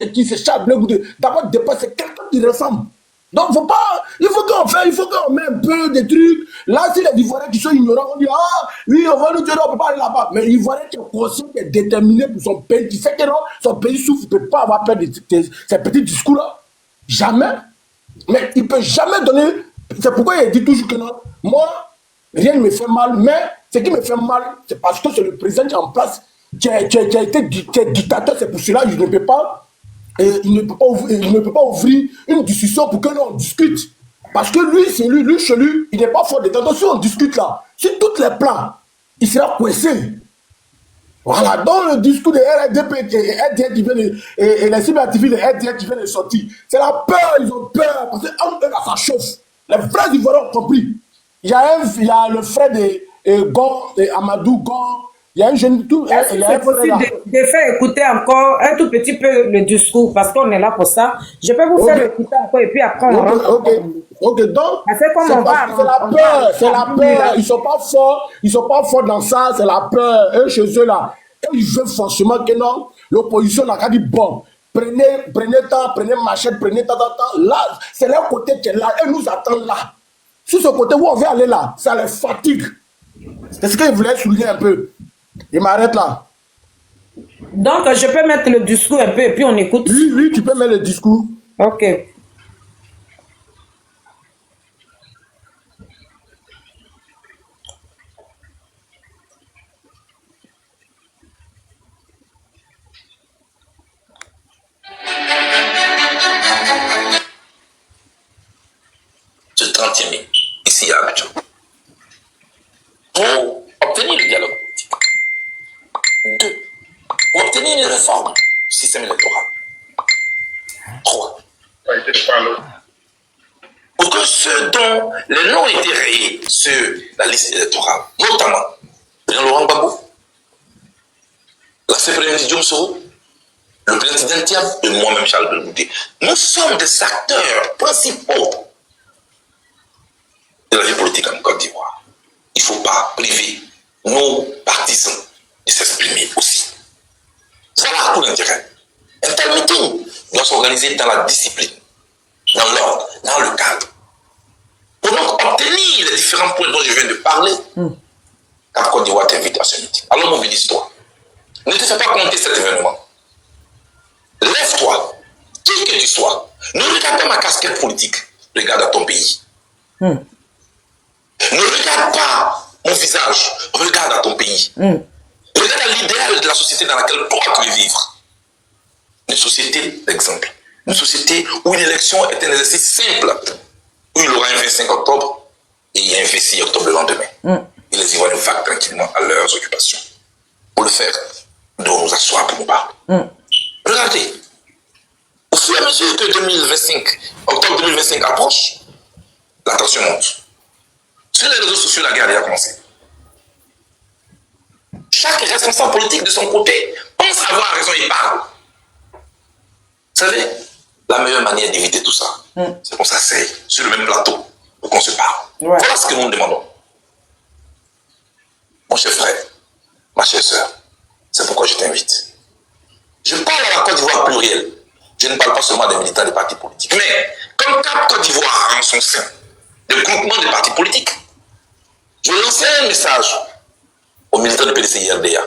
et qui s'échappe, d'abord dépasser quelqu'un qui ressemble. Donc, il faut qu'on mette un peu des trucs. Là, si les Ivoiriens qui sont ignorants, on dit, ah, oui, on va nous dire, on ne peut pas aller là-bas. Mais l'Ivoirien qui est conscient, qui est déterminé pour son pays, qui sait que non, son pays souffre, il ne peut pas avoir peur de ces petits discours-là. Jamais. Mais il ne peut jamais donner. C'est pourquoi il dit toujours que non, moi, rien ne me fait mal, mais ce qui me fait mal, c'est parce que c'est le président qui est en place, qui a été dictateur, c'est pour cela qu'il ne peut pas. Et il ne peut pas ouvrir une discussion pour que l'on discute. Parce que lui, c'est lui, chez lui, il n'est pas fort dedans. Donc si on discute là, sur tous les plans, il sera coincé. Voilà, dans le discours de RDP et les cyberactivistes de RDP qui viennent de sortir, c'est la peur, ils ont peur, parce qu'entre eux, ça chauffe. Les vrais Ivoiriens ont compris. Il y a le frère de Gon, Amadou Gon. Il y a un jeune tout. C'est possible de faire écouter encore un tout petit peu le discours parce qu'on est là pour ça. Je peux vous faire écouter encore et puis après on rentre. Ok, donc c'est la peur. Ils sont pas forts dans ça, c'est la peur. Eux chez eux là, ils veulent forcément que non. L'opposition n'a qu'à dire bon, prenez temps, prenez machette, prenez temps. Là, c'est leur côté qui est là. Eux nous attendent là. Sur ce côté où on veut aller là, ça les fatigue. C'est ce qu'ils voulaient souligner un peu. Il m'arrête là. Donc, je peux mettre le discours un peu et puis on écoute. Oui, tu peux mettre le discours. Ok. Ce 30e mai, ici à Abidjan, pour obtenir le dialogue politique. 2. Pour obtenir une réforme du système électoral. 3. Pour que ceux dont les noms étaient rayés sur la liste électorale, notamment le Laurent Gbagbo, l'ancien premier ministre Diom Soro, le président Diantiam et moi-même Charles Belmoudé, nous sommes des acteurs principaux de la vie politique en Côte d'Ivoire. Il ne faut pas priver nos partisans de s'exprimer aussi. Voilà tout l'intérêt. Un tel meeting doit s'organiser dans la discipline, dans l'ordre, dans le cadre. Pour donc obtenir les différents points dont je viens de parler, la Côte d'Ivoire t'invite à ce meeting. Alors mobilise-toi. Ne te fais pas compter cet événement. Lève-toi, qui que tu sois. Ne regarde pas ma casquette politique. Regarde à ton pays. Ne regarde pas mon visage. Regarde à ton pays. Regarde à l'idéal de la société dans laquelle toi tu veux vivre. Une société d'exemple. Une société où une élection est un exercice simple. Où il y aura un 25 octobre et il y a un 26 octobre le lendemain. Et les Ivoiriens vaquent tranquillement à leurs occupations. Pour le faire, nous devons nous asseoir pour nous parler. Regardez, au fur et à mesure que octobre 2025 approche, la tension monte. Sur les réseaux sociaux, la guerre a déjà commencé. Chaque responsable politique de son côté pense avoir raison et parle. Vous savez, la meilleure manière d'éviter tout ça, c'est qu'on s'asseye sur le même plateau pour qu'on se parle. Voilà ce que nous nous demandons. Mon cher frère, ma chère sœur, c'est pourquoi je t'invite. Je parle à la Côte d'Ivoire plurielle. Je ne parle pas seulement des militants des partis politiques. Mais comme Cap Côte d'Ivoire a en son sein des groupements de partis politiques, je lançais un message aux militants du PDC-IRDA.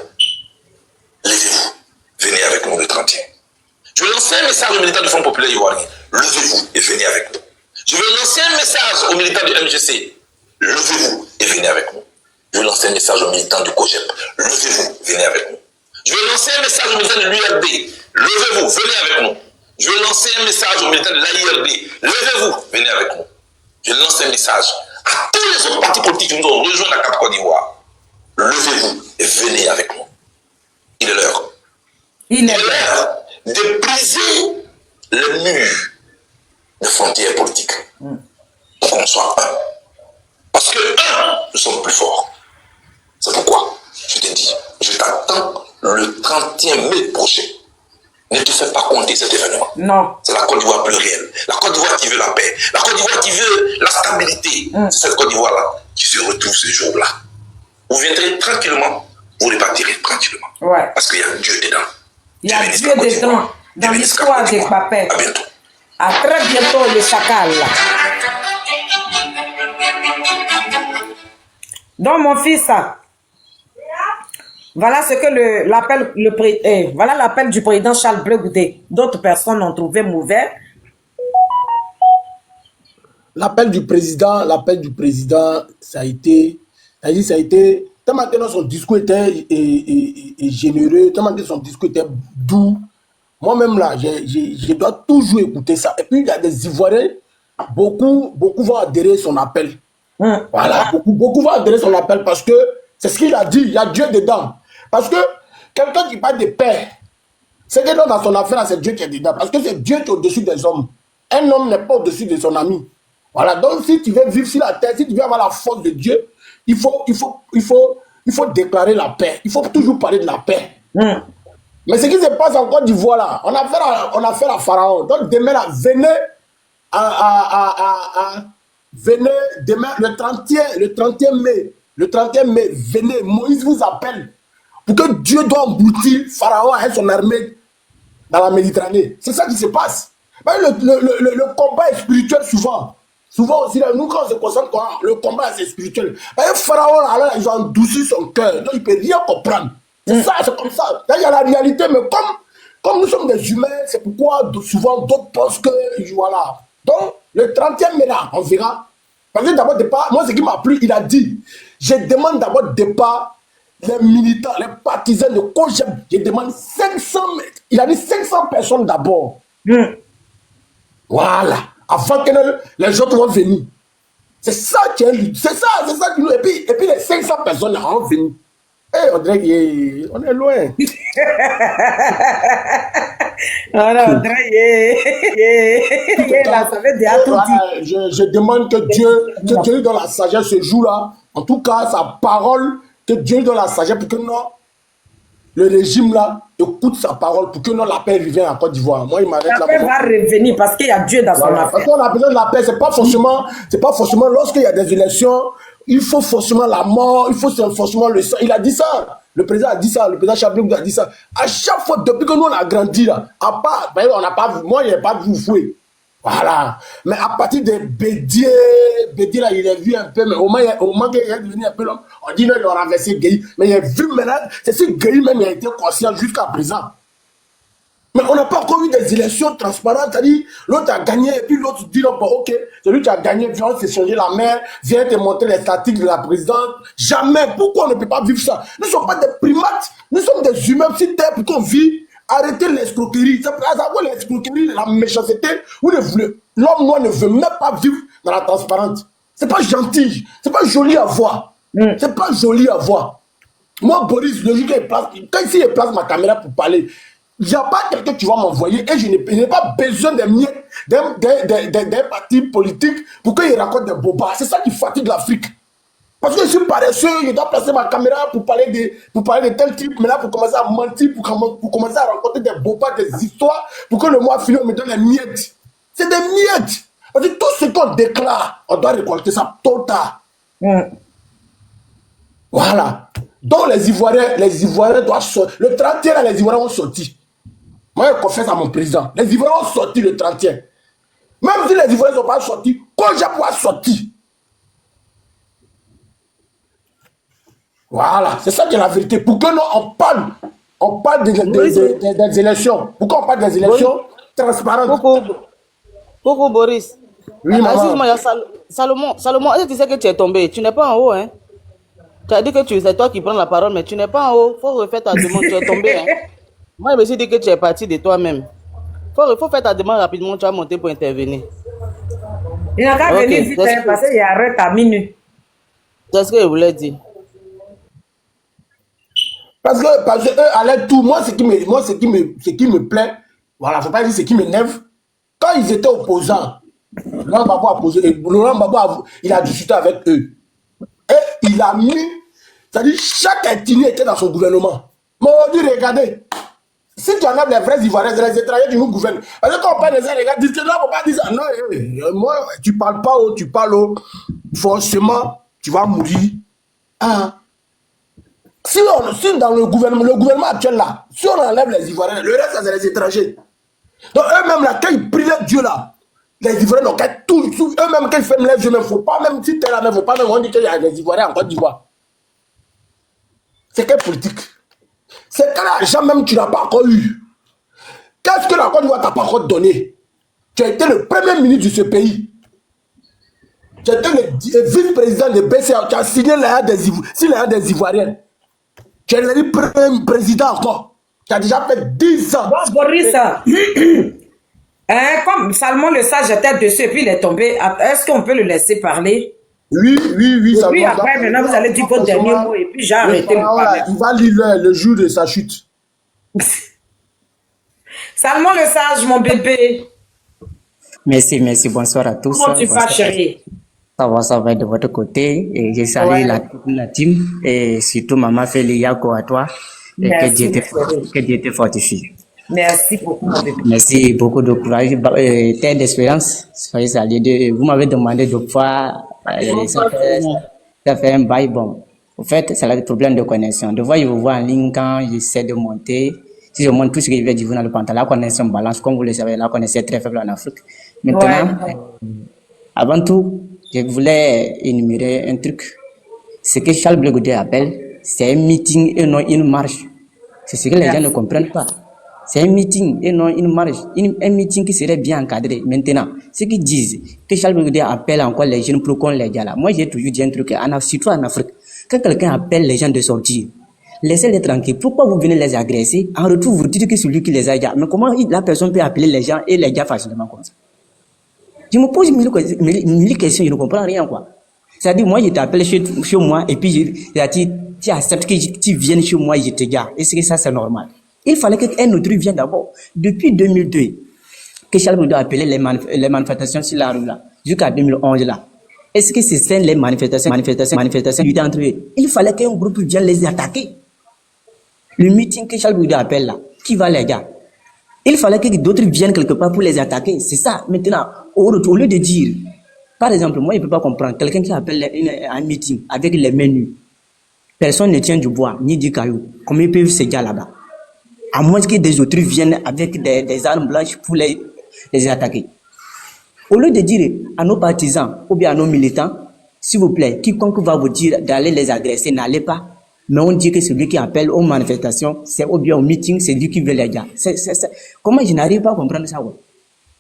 Levez-vous, venez avec nous le 31. Je vais lancer un message aux militants du Front populaire ivoirien. Levez-vous et venez avec nous. Je vais lancer un message aux militants du MGC. Levez-vous et venez avec nous. Je vais lancer un message aux militants du COGEP. Levez-vous, venez avec nous. Je vais lancer un message aux militants de l'URD. Levez-vous, venez avec nous. Je vais lancer un message aux militants de l'AIRD. Levez-vous, venez avec nous. Je lance un message à tous les autres partis politiques qui nous ont rejoints la Côte d'Ivoire. Levez-vous et venez avec nous. Il est l'heure. Il est l'heure de briser le mur de frontières politiques. Pour qu'on soit un. Parce que nous sommes plus forts. C'est pourquoi je te dis, je t'attends le 31 mai prochain. Ne te fais pas compter cet événement. Non. C'est la Côte d'Ivoire plurielle. La Côte d'Ivoire qui veut la paix. La Côte d'Ivoire qui veut la stabilité. C'est cette Côte d'Ivoire-là qui se retrouve ce jour-là. Vous viendrez tranquillement, vous repartirez tranquillement. Ouais. Parce qu'il y a Dieu dedans. Il y a Dieu dedans. Dans l'histoire des papets. À bientôt. À très bientôt, les chacals. Donc, mon fils, voilà ce que l'appel du président Charles Blé Goudé. D'autres personnes ont trouvé mauvais. L'appel du président, ça a été, tellement que son discours était généreux, tellement que son discours était doux. Moi-même là, je dois toujours écouter ça. Et puis il y a des Ivoiriens, beaucoup vont adhérer à son appel. Voilà, beaucoup vont adhérer à son appel parce que c'est ce qu'il a dit, il y a Dieu dedans. Parce que quelqu'un qui parle de paix, c'est que dans son affaire, c'est Dieu qui est dedans. Parce que c'est Dieu qui est au-dessus des hommes. Un homme n'est pas au-dessus de son ami. Voilà, donc si tu veux vivre sur la terre, si tu veux avoir la force de Dieu, il faut déclarer la paix. Il faut toujours parler de la paix. Mais ce qui se passe en Côte d'Ivoire là, on a fait à Pharaon. Donc demain là, venez demain le 31 mai. Le 31 mai, venez, Moïse vous appelle pour que Dieu doit engloutir Pharaon et son armée dans la Méditerranée. C'est ça qui se passe. Mais le combat est spirituel souvent. Souvent aussi, nous quand on se concentre, le combat c'est spirituel. Mais Pharaon, alors, ils ont endouci son cœur, donc il ne peut rien comprendre. C'est ça, c'est comme ça. Là, il y a la réalité, mais comme nous sommes des humains, c'est pourquoi souvent d'autres pensent que, voilà. Donc, le 30e mai là, on verra. Parce que d'abord, départ, moi, ce qui m'a plu, il a dit, je demande d'abord départ, les militants, les partisans de Kogem, je demande 500, il a dit 500 personnes d'abord. Voilà. Avant que les autres vont venir. C'est ça qui est, c'est ça qui nous. Et puis les 500 personnes là vont venir. Eh, on dirait qu'on est loin. On dirait là, ça veut dire tout dit. Je demande que Dieu lui donne la sagesse ce jour-là. En tout cas, sa parole, que Dieu lui donne la sagesse pour que le régime là écoute sa parole pour que la paix revienne en Côte d'Ivoire. Moi, il m'arrête là. La paix va revenir parce qu'il y a Dieu dans son affaire. Parce qu'on a besoin de la paix, c'est pas forcément lorsqu'il y a des élections, il faut forcément la mort, il faut forcément le sang. Il a dit ça. Le président a dit ça, le président Chablou a dit ça. À chaque fois, depuis que nous on a grandi là, à part, on n'a pas vu, moi, il n'y a pas vu fouet. Voilà. Mais à partir de Bédier là, il a vu un peu, mais au moins qu'il est devenu un peu l'homme, on dit non, il a renversé Gueye. Mais il a vu maintenant, c'est si Gueye même il a été conscient jusqu'à présent. Mais on n'a pas encore eu des élections transparentes, c'est-à-dire l'autre a gagné et puis l'autre dit non, ok, celui qui a gagné vient s'échanger la main, vient te montrer les statistiques de la présidente. Jamais. Pourquoi on ne peut pas vivre ça? Nous ne sommes pas des primates, nous sommes des humains sur terre pour qu'on vive. Arrêtez l'escroquerie. C'est pour l'escroquerie, la méchanceté. L'homme noir ne veut même pas vivre dans la transparence. C'est pas gentil, c'est pas joli à voir. C'est pas joli à voir. Moi, Boris, le jour qu'il place, quand il place ma caméra pour parler, il n'y a pas quelqu'un qui va m'envoyer et je n'ai pas besoin des miettes d'un parti politique pour qu'il raconte des bobas. C'est ça qui fatigue l'Afrique. Parce que je suis paresseux, je dois placer ma caméra pour parler de tel type, mais là pour commencer à mentir, pour commencer à raconter des bobas, des histoires, pour que le mois fini, on me donne des miettes. C'est des miettes. Parce que tout ce qu'on déclare, on doit récolter ça tôt ou tard. Voilà. Donc les Ivoiriens doivent sortir. Le 31, les Ivoiriens ont sorti. Moi, je confesse à mon président. Les Ivoiriens ont sorti le 31. Même si les Ivoiriens ne sont pas sortis, quand j'ai pas sorti. Voilà, c'est ça qui est la vérité. Pour que nous, on parle des élections. Pourquoi on parle des élections transparentes? Coucou Boris. Oui, maman. Excuse-moi, il y a Salomon, est-ce que tu sais que tu es tombé? Tu n'es pas en haut, hein? Tu as dit que c'est toi qui prends la parole, mais tu n'es pas en haut. Il faut refaire ta demande, tu es tombé, hein? Moi, je me suis dit que tu es parti de toi-même. Il faut faire ta demande rapidement, tu vas monter pour intervenir. Il n'a qu'à venir vite, parce qu'il arrête à minuit. C'est ce que je voulais dire. Parce que eux allaient tout. Moi, ce qui me plaît, voilà, faut pas dire ce qui m'énerve. Quand ils étaient opposants, Laurent Gbagbo a posé, Laurent Gbagbo il a discuté avec eux. Et il a mis, c'est-à-dire chaque ethnie était dans son gouvernement. Mais on dit, regardez, si tu enlèves les vrais Ivoiriens, les étrangers qui nous gouvernent. Parce que quand on parle des les gars disent que non, on ne peut pas dire ça. Non, moi, tu parles pas haut, tu parles haut. Forcément, tu vas mourir. Ah. Si dans le gouvernement actuel là, si on enlève les Ivoiriens, le reste c'est les étrangers. Donc eux-mêmes là, quand ils prient leur Dieu là, les Ivoiriens n'ont qu'à tout, eux-mêmes quand ils ferment les yeux, il ne faut pas même, si tu es là, il ne faut pas même, on dit qu'il y a des Ivoiriens en Côte d'Ivoire. C'est quelle politique? C'est quel argent même tu n'as pas encore eu? Qu'est-ce que la Côte d'Ivoire t'a pas encore donné? Tu as été le premier ministre de ce pays. Tu as été le vice-président de BCA. Tu as signé les Ivoiriens. Tu es le premier président encore. Tu as déjà fait 10 ans. Bon, Boris, comme Salomon le Sage était dessus et puis il est tombé, est-ce qu'on peut le laisser parler? Oui. Et puis après, maintenant, vous allez dire votre dernier mot et puis j'ai arrêté le parler. Il va lire le jour de sa chute. Salomon le Sage, mon bébé. Merci, bonsoir à tous. Comment tu vas, chérie? Ça va de votre côté. Et je salue la team et surtout Maman Feli Yako à toi. Et que Dieu te fortifie. Merci beaucoup, mon bébé. Merci beaucoup de courage et d'espérance. Soyez salués. Vous m'avez demandé de fois, ça fait un bail. Bon, en fait, c'est le problème de connexion. De fois, je vous vois en ligne quand j'essaie de monter. Si je montre tout ce que je vais dire dans le pantalon, la connexion balance, comme vous le savez, la connexion est très faible en Afrique. Maintenant, avant tout, je voulais énumérer un truc. Ce que Charles Blé Goudé appelle, c'est un meeting et non une marche. C'est ce que les gens ne comprennent pas. C'est un meeting et non une marche. Un meeting qui serait bien encadré. Maintenant, ceux qui disent que Charles Blé Goudé appelle encore les jeunes pour qu'on les gars là. Moi, j'ai toujours dit un truc, surtout en Afrique. Quand quelqu'un appelle les gens de sortir, laissez-les tranquilles. Pourquoi vous venez les agresser? En retour, vous dites que c'est lui qui les a gars. Mais comment la personne peut appeler les gens et les gars facilement comme ça? Je me pose mille questions, je ne comprends rien, quoi. C'est-à-dire, moi, je t'appelle chez moi et puis tu acceptes que tu viennes chez moi et je te garde. Est-ce que ça, c'est normal? Il fallait qu'un autre vienne d'abord. Depuis 2002, que Charles Goudé a appelé les manifestations sur la rue là, jusqu'à 2011 là. Est-ce que c'est les manifestations entre eux? Il fallait qu'un groupe vienne les attaquer. Le meeting que Charles Goudé appelle là, qui va les gars? Il fallait que d'autres viennent quelque part pour les attaquer. C'est ça. Maintenant, au lieu de dire, par exemple, moi, je ne peux pas comprendre quelqu'un qui appelle un meeting avec les mains nues. Personne ne tient du bois, ni du caillou. Comment ils peuvent se dire là-bas? À moins que des autres viennent avec des armes blanches pour les attaquer. Au lieu de dire à nos partisans ou bien à nos militants, s'il vous plaît, quiconque va vous dire d'aller les agresser, n'allez pas. Mais on dit que celui qui appelle aux manifestations, c'est ou bien au meeting, c'est lui qui veut les gars. Comment je n'arrive pas à comprendre ça? Ouais.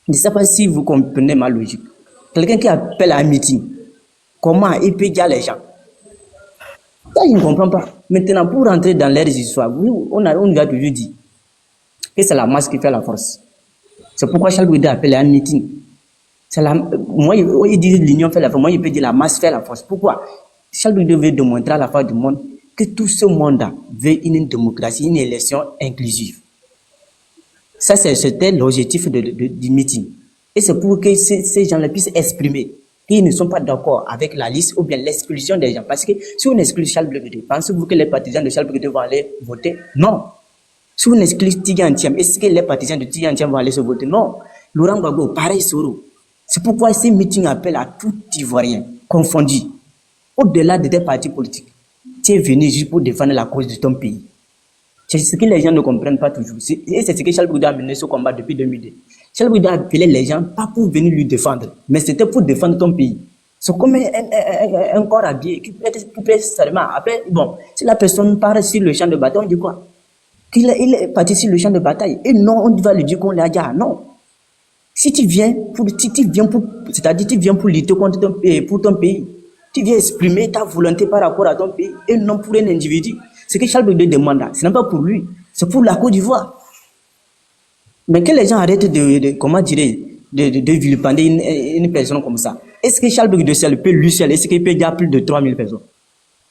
Je ne sais pas si vous comprenez ma logique. Quelqu'un qui appelle à un meeting, comment il peut dire les gens? Ça, je ne comprends pas. Maintenant, pour rentrer dans leurs histoires, on lui a toujours dit que c'est la masse qui fait la force. C'est pourquoi Charles Goudé appelle à un meeting. Moi, il dit l'union fait la force. Moi, il peut dire la masse fait la force. Pourquoi? Charles Goudé veut démontrer à la face du monde que tout ce monde veut une démocratie, une élection inclusive. Ça, c'était l'objectif du meeting. Et c'est pour que ces gens-là puissent exprimer qu'ils ne sont pas d'accord avec la liste ou bien l'exclusion des gens. Parce que si on exclut Charles Blé Goudé, pensez-vous que les partisans de Charles Blé Goudé vont aller voter? Non. Si on exclut Tidjane Thiam, est-ce que les partisans de Tidjane Thiam vont aller se voter? Non. Laurent Gbagbo, pareil, Soro. C'est pourquoi ces meetings appellent à tout Ivoirien confondu, au-delà des partis politiques. Tu es venu juste pour défendre la cause de ton pays. C'est ce que les gens ne comprennent pas toujours. Et c'est ce que Charles Goudé a mené ce combat depuis 2002. Charles Goudé a appelé les gens pas pour venir lui défendre, mais c'était pour défendre ton pays. C'est comme un corps habillé qui peut seulement. Après, bon, si la personne part sur le champ de bataille, on dit quoi? Il est parti sur le champ de bataille. Et non, on va lui dire qu'on l'a dit. Non. Si tu viens pour lutter contre pour ton pays, tu viens exprimer ta volonté par rapport à ton pays et non pour un individu. Ce que Charles Goudé demande, ce n'est pas pour lui, c'est pour la Côte d'Ivoire. Mais que les gens arrêtent de vilipender une personne comme ça. Est-ce que Charles Goudé peut lui seul, est-ce qu'il peut y avoir plus de 3000 personnes?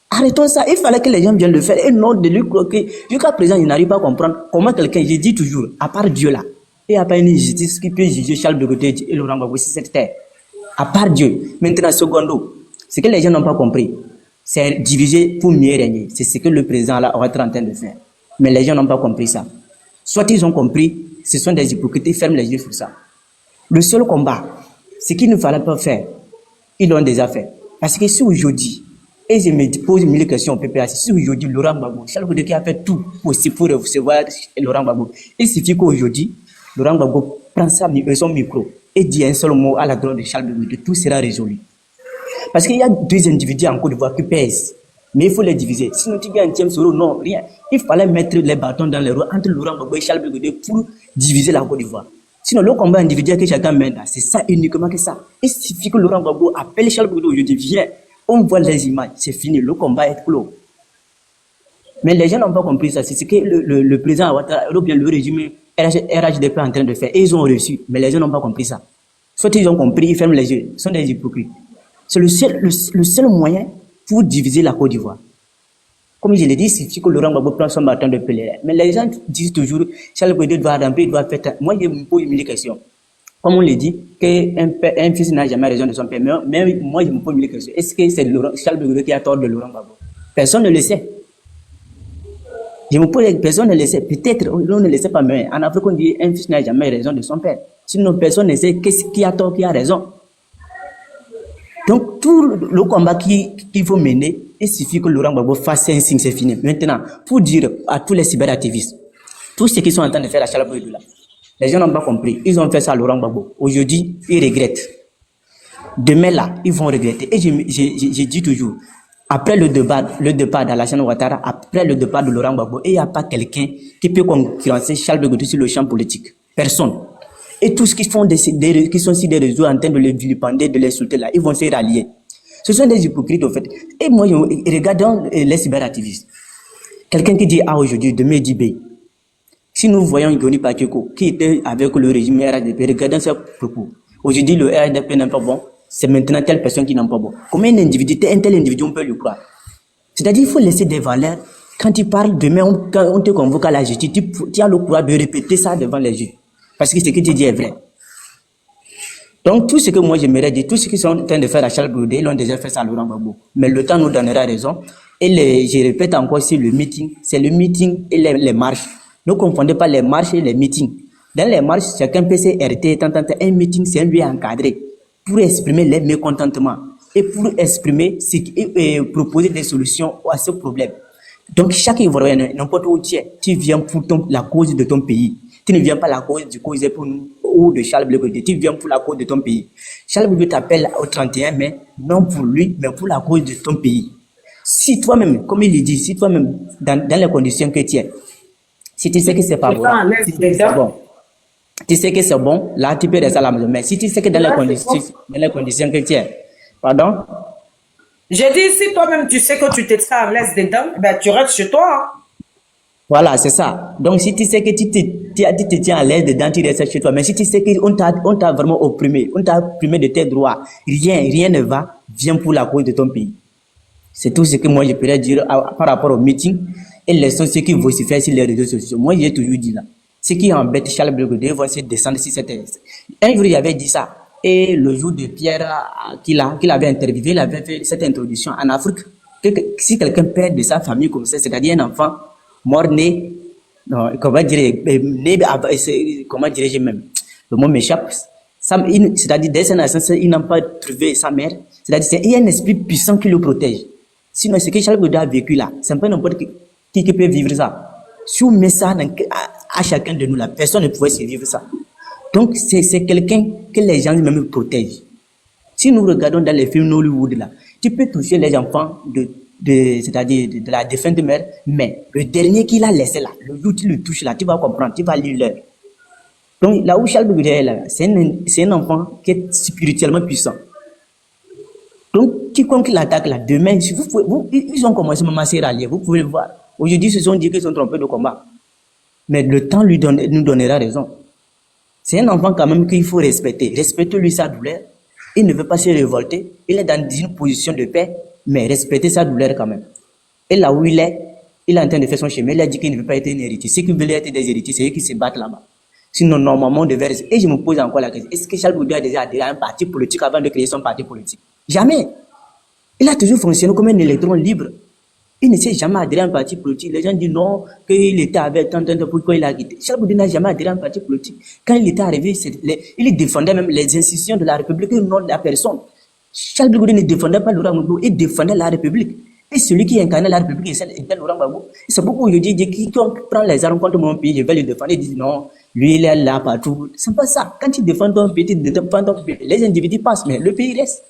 Arrêtons ça, il fallait que les gens viennent le faire et non de lui croquer. Jusqu'à présent, il n'arrive pas à comprendre comment quelqu'un, je dis toujours, à part Dieu là, et à part une justice qui peut juger Charles Goudé et Laurent Gbagbo sur cette terre. À part Dieu. Maintenant, secondo, ce que les gens n'ont pas compris, c'est diriger pour mieux régner. C'est ce que le président là va être en train de faire. Mais les gens n'ont pas compris ça. Soit ils ont compris, ce sont des hypocrites, ils ferment les yeux sur ça. Le seul combat, ce qu'il ne fallait pas faire, ils l'ont déjà fait. Parce que si aujourd'hui, et je me pose mille questions au PPA, si aujourd'hui Laurent Gbagbo, Charles Goudé qui a fait tout possible pour recevoir Laurent Gbagbo, il suffit qu'aujourd'hui, Laurent Gbagbo prend son micro et dit un seul mot à la droite de Charles de Gaulle, tout sera résolu. Parce qu'il y a 2 individus en Côte d'Ivoire qui pèsent, mais il faut les diviser. Sinon, tu gagnes un tième solo, non, rien. Il fallait mettre les bâtons dans les roues entre Laurent Gbagbo et Charles de Gaulle pour diviser la Côte d'Ivoire. Sinon, le combat individuel que chacun mène, c'est ça uniquement que ça. Il suffit que Laurent Gbagbo appelle Charles de Gaulle aujourd'hui, viens, on voit les images, c'est fini, le combat est clos. Mais les gens n'ont pas compris ça. C'est ce que le président Ouattara, ou bien le régime RHDP est en train de faire. Et ils ont reçu, mais les gens n'ont pas compris ça. Soit ils ont compris, ils ferment les yeux. Ils sont des hypocrites. C'est le seul moyen pour diviser la Côte d'Ivoire. Comme je l'ai dit, c'est que Laurent Gbagbo prend son bâton de pèlerin. Mais les gens disent toujours, Charles Goudé doit ramper, il doit faire... Moi, je me pose une question. Comme on le dit, qu'un fils n'a jamais raison de son père. Mais moi, je me pose une question. Est-ce que c'est Charles Goudé qui a tort de Laurent Gbagbo? Personne ne le sait. Je me pose, personne ne le sait. Peut-être, on ne le sait pas, mais en Afrique, on dit un fils n'a jamais raison de son père. Sinon, personne ne sait qui a tort, qui a raison. Donc, tout le combat qu'il faut mener, il suffit que Laurent Gbagbo fasse un signe, c'est fini. Maintenant, pour dire à tous les cyberactivistes, tous ceux qui sont en train de faire la Charles Goudé là, les gens n'ont pas compris. Ils ont fait ça à Laurent Gbagbo. Aujourd'hui, ils regrettent. Demain là, ils vont regretter. Et je dis toujours, après le départ d'Alassane Ouattara, après le départ de Laurent Gbagbo, il n'y a pas quelqu'un qui peut concurrencer Charles de Gaulle sur le champ politique. Personne. Et tous qui font qui sont sur des réseaux en train de les vilipender, de les insulter là, ils vont se rallier. Ce sont des hypocrites, au fait. Et moi, regardons les cyberactivistes. Quelqu'un qui dit A aujourd'hui, demain dit B. Si nous voyons Yoni Pakeko, qui était avec le régime RHDP, regardons ses propos. Aujourd'hui, le RHDP n'est pas bon. C'est maintenant telle personne qui n'est pas bon. Comment un tel individu, on peut lui croire? C'est-à-dire, il faut laisser des valeurs. Quand tu parles demain, quand on te convoque à la justice, tu as le courage de répéter ça devant les juges. Parce que ce que tu dis est vrai. Donc, tout ce que moi j'aimerais dire, tout ce qu'ils sont en train de faire à Charles Goudé, ils l'ont déjà fait ça à Laurent Gbagbo. Mais le temps nous donnera raison. Et je répète encore, c'est le meeting et les marches. Ne confondez pas les marches et les meetings. Dans les marches, chacun peut s'arrêter. Un meeting, c'est un lieu encadré pour exprimer les mécontentements et pour exprimer et proposer des solutions à ce problème. Donc, chaque Ivoirien, n'importe où tu viens pour la cause de ton pays. Tu ne viens pas la cause du cause pour nous ou de Charles Goudé. Tu viens pour la cause de ton pays. Charles Goudé t'appelle au 31 mai, non pour lui, mais pour la cause de ton pays. Si toi-même, comme il le dit, si toi-même, dans les conditions que tu es, si tu sais que c'est pas bon, tu sais que c'est bon, là tu peux rester à la maison. Mais si tu sais que dans les conditions que tu es, pardon? J'ai dit, si toi-même tu sais que tu te sens à l'aise dedans, ben tu restes chez toi. Hein. Voilà, c'est ça. Donc, si tu sais que tu te tiens à l'aise dedans, tu restes chez toi. Mais si tu sais qu'on t'a vraiment opprimé, on t'a opprimé de tes droits, rien ne va, viens pour la cause de ton pays. C'est tout ce que moi je pourrais dire par rapport au meeting et laissons ceux qui vocifèrent sur les réseaux sociaux. Moi, j'ai toujours dit là. Ce qui embête Charles Goudé vont se descendre sur cette thèse. Un jour, il avait dit ça. Et le jour de Pierre qu'il avait interviewé, il avait fait cette introduction en Afrique. Que si quelqu'un perd de sa famille comme ça, c'est-à-dire un enfant mort-né, comment dirais-je même, le mot m'échappe, c'est-à-dire dès sa naissance, il n'a pas trouvé sa mère, c'est-à-dire il y a un esprit puissant qui le protège. Sinon, ce que Charles Goudé a vécu là, c'est pas n'importe qui peut vivre ça. Si on met ça à chacun de nous, la personne ne pouvait se vivre ça. Donc, c'est quelqu'un que les gens même protègent. Si nous regardons dans les films Hollywood là, tu peux toucher les enfants c'est-à-dire de la défunte mère, mais le dernier qu'il a laissé là, le jour où tu le touches là, tu vas comprendre, tu vas lire l'heure. Donc là où Charles Goudé est là, c'est un enfant qui est spirituellement puissant. Donc quiconque l'attaque là, demain, ils ont commencé même à se rallier, vous pouvez le voir. Aujourd'hui, ils se sont dit qu'ils sont trompés de combat. Mais le temps nous donnera raison. C'est un enfant quand même qu'il faut respecter. Respectez-lui sa douleur. Il ne veut pas se révolter. Il est dans une position de paix. Mais respectez sa douleur quand même. Et là où il est en train de faire son chemin. Il a dit qu'il ne veut pas être un héritier. Ceux qui veulent être des héritiers, c'est eux qui se battent là-bas. Sinon, normalement, on devait rester. Et je me pose encore la question. Est-ce que Charles Goudé a déjà adhéré à un parti politique avant de créer son parti politique? Jamais. Il a toujours fonctionné comme un électron libre. Il ne s'est jamais adhéré à un parti politique. Les gens disent non, qu'il était avec tant, pourquoi il a quitté. Charles Goudé n'a jamais adhéré à un parti politique. Quand il était arrivé, il défendait même les institutions de la République et non la personne. Charles Goudé ne défendait pas Laurent Gbagbo, il défendait la République. Et celui qui incarnait la République, c'était Laurent Gbagbo. C'est pourquoi aujourd'hui, quiconque prend les armes contre mon pays, je vais le défendre. Il dit non, Lui, il est là partout. C'est pas ça. Quand tu défends ton petit, les individus passent, mais le pays reste.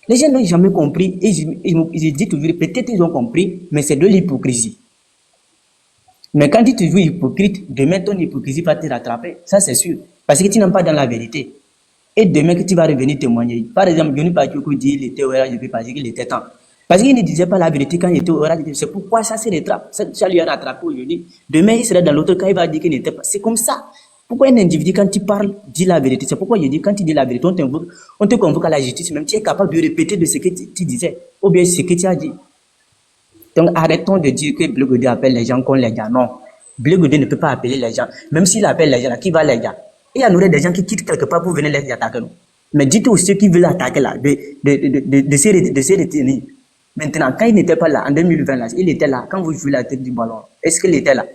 Les gens n'ont jamais compris. Et ils disent toujours, peut-être ils ont compris, mais c'est de l'hypocrisie. Mais quand tu te veux hypocrite, demain ton hypocrisie va te rattraper. Ça, c'est sûr. Parce que tu n'es pas dans la vérité. Et demain que tu vas revenir témoigner. Par exemple, Johnny Pachuku dit qu'il était au RAGP, je peux pas dire qu'il était temps. Parce qu'il ne disait pas la vérité quand il était au RAGP. C'est pourquoi ça se rattrape. Ça lui a rattrapé aujourd'hui. Demain, il sera dans l'autre cas, il va dire qu'il n'était pas. C'est comme ça. Pourquoi un individu, quand tu parles, dit la vérité? C'est pourquoi je dis, quand tu dis la vérité, on te convoque à la justice, même tu es capable de répéter de ce que tu disais, ou bien ce que tu as dit. Donc, arrêtons de dire que Blé Godé appelle les gens qu'on les gars. Non. Blé Godé ne peut pas appeler les gens. Même s'il appelle les gens, là, qui va les gars? Il y en aurait des gens qui quittent quelque part pour venir les attaquer. Mais dites aux ceux qui veulent attaquer là, de se retenir. Maintenant, quand il n'était pas là, en 2020, là, il était là. Quand vous jouez la tête du ballon, est-ce qu'il était là?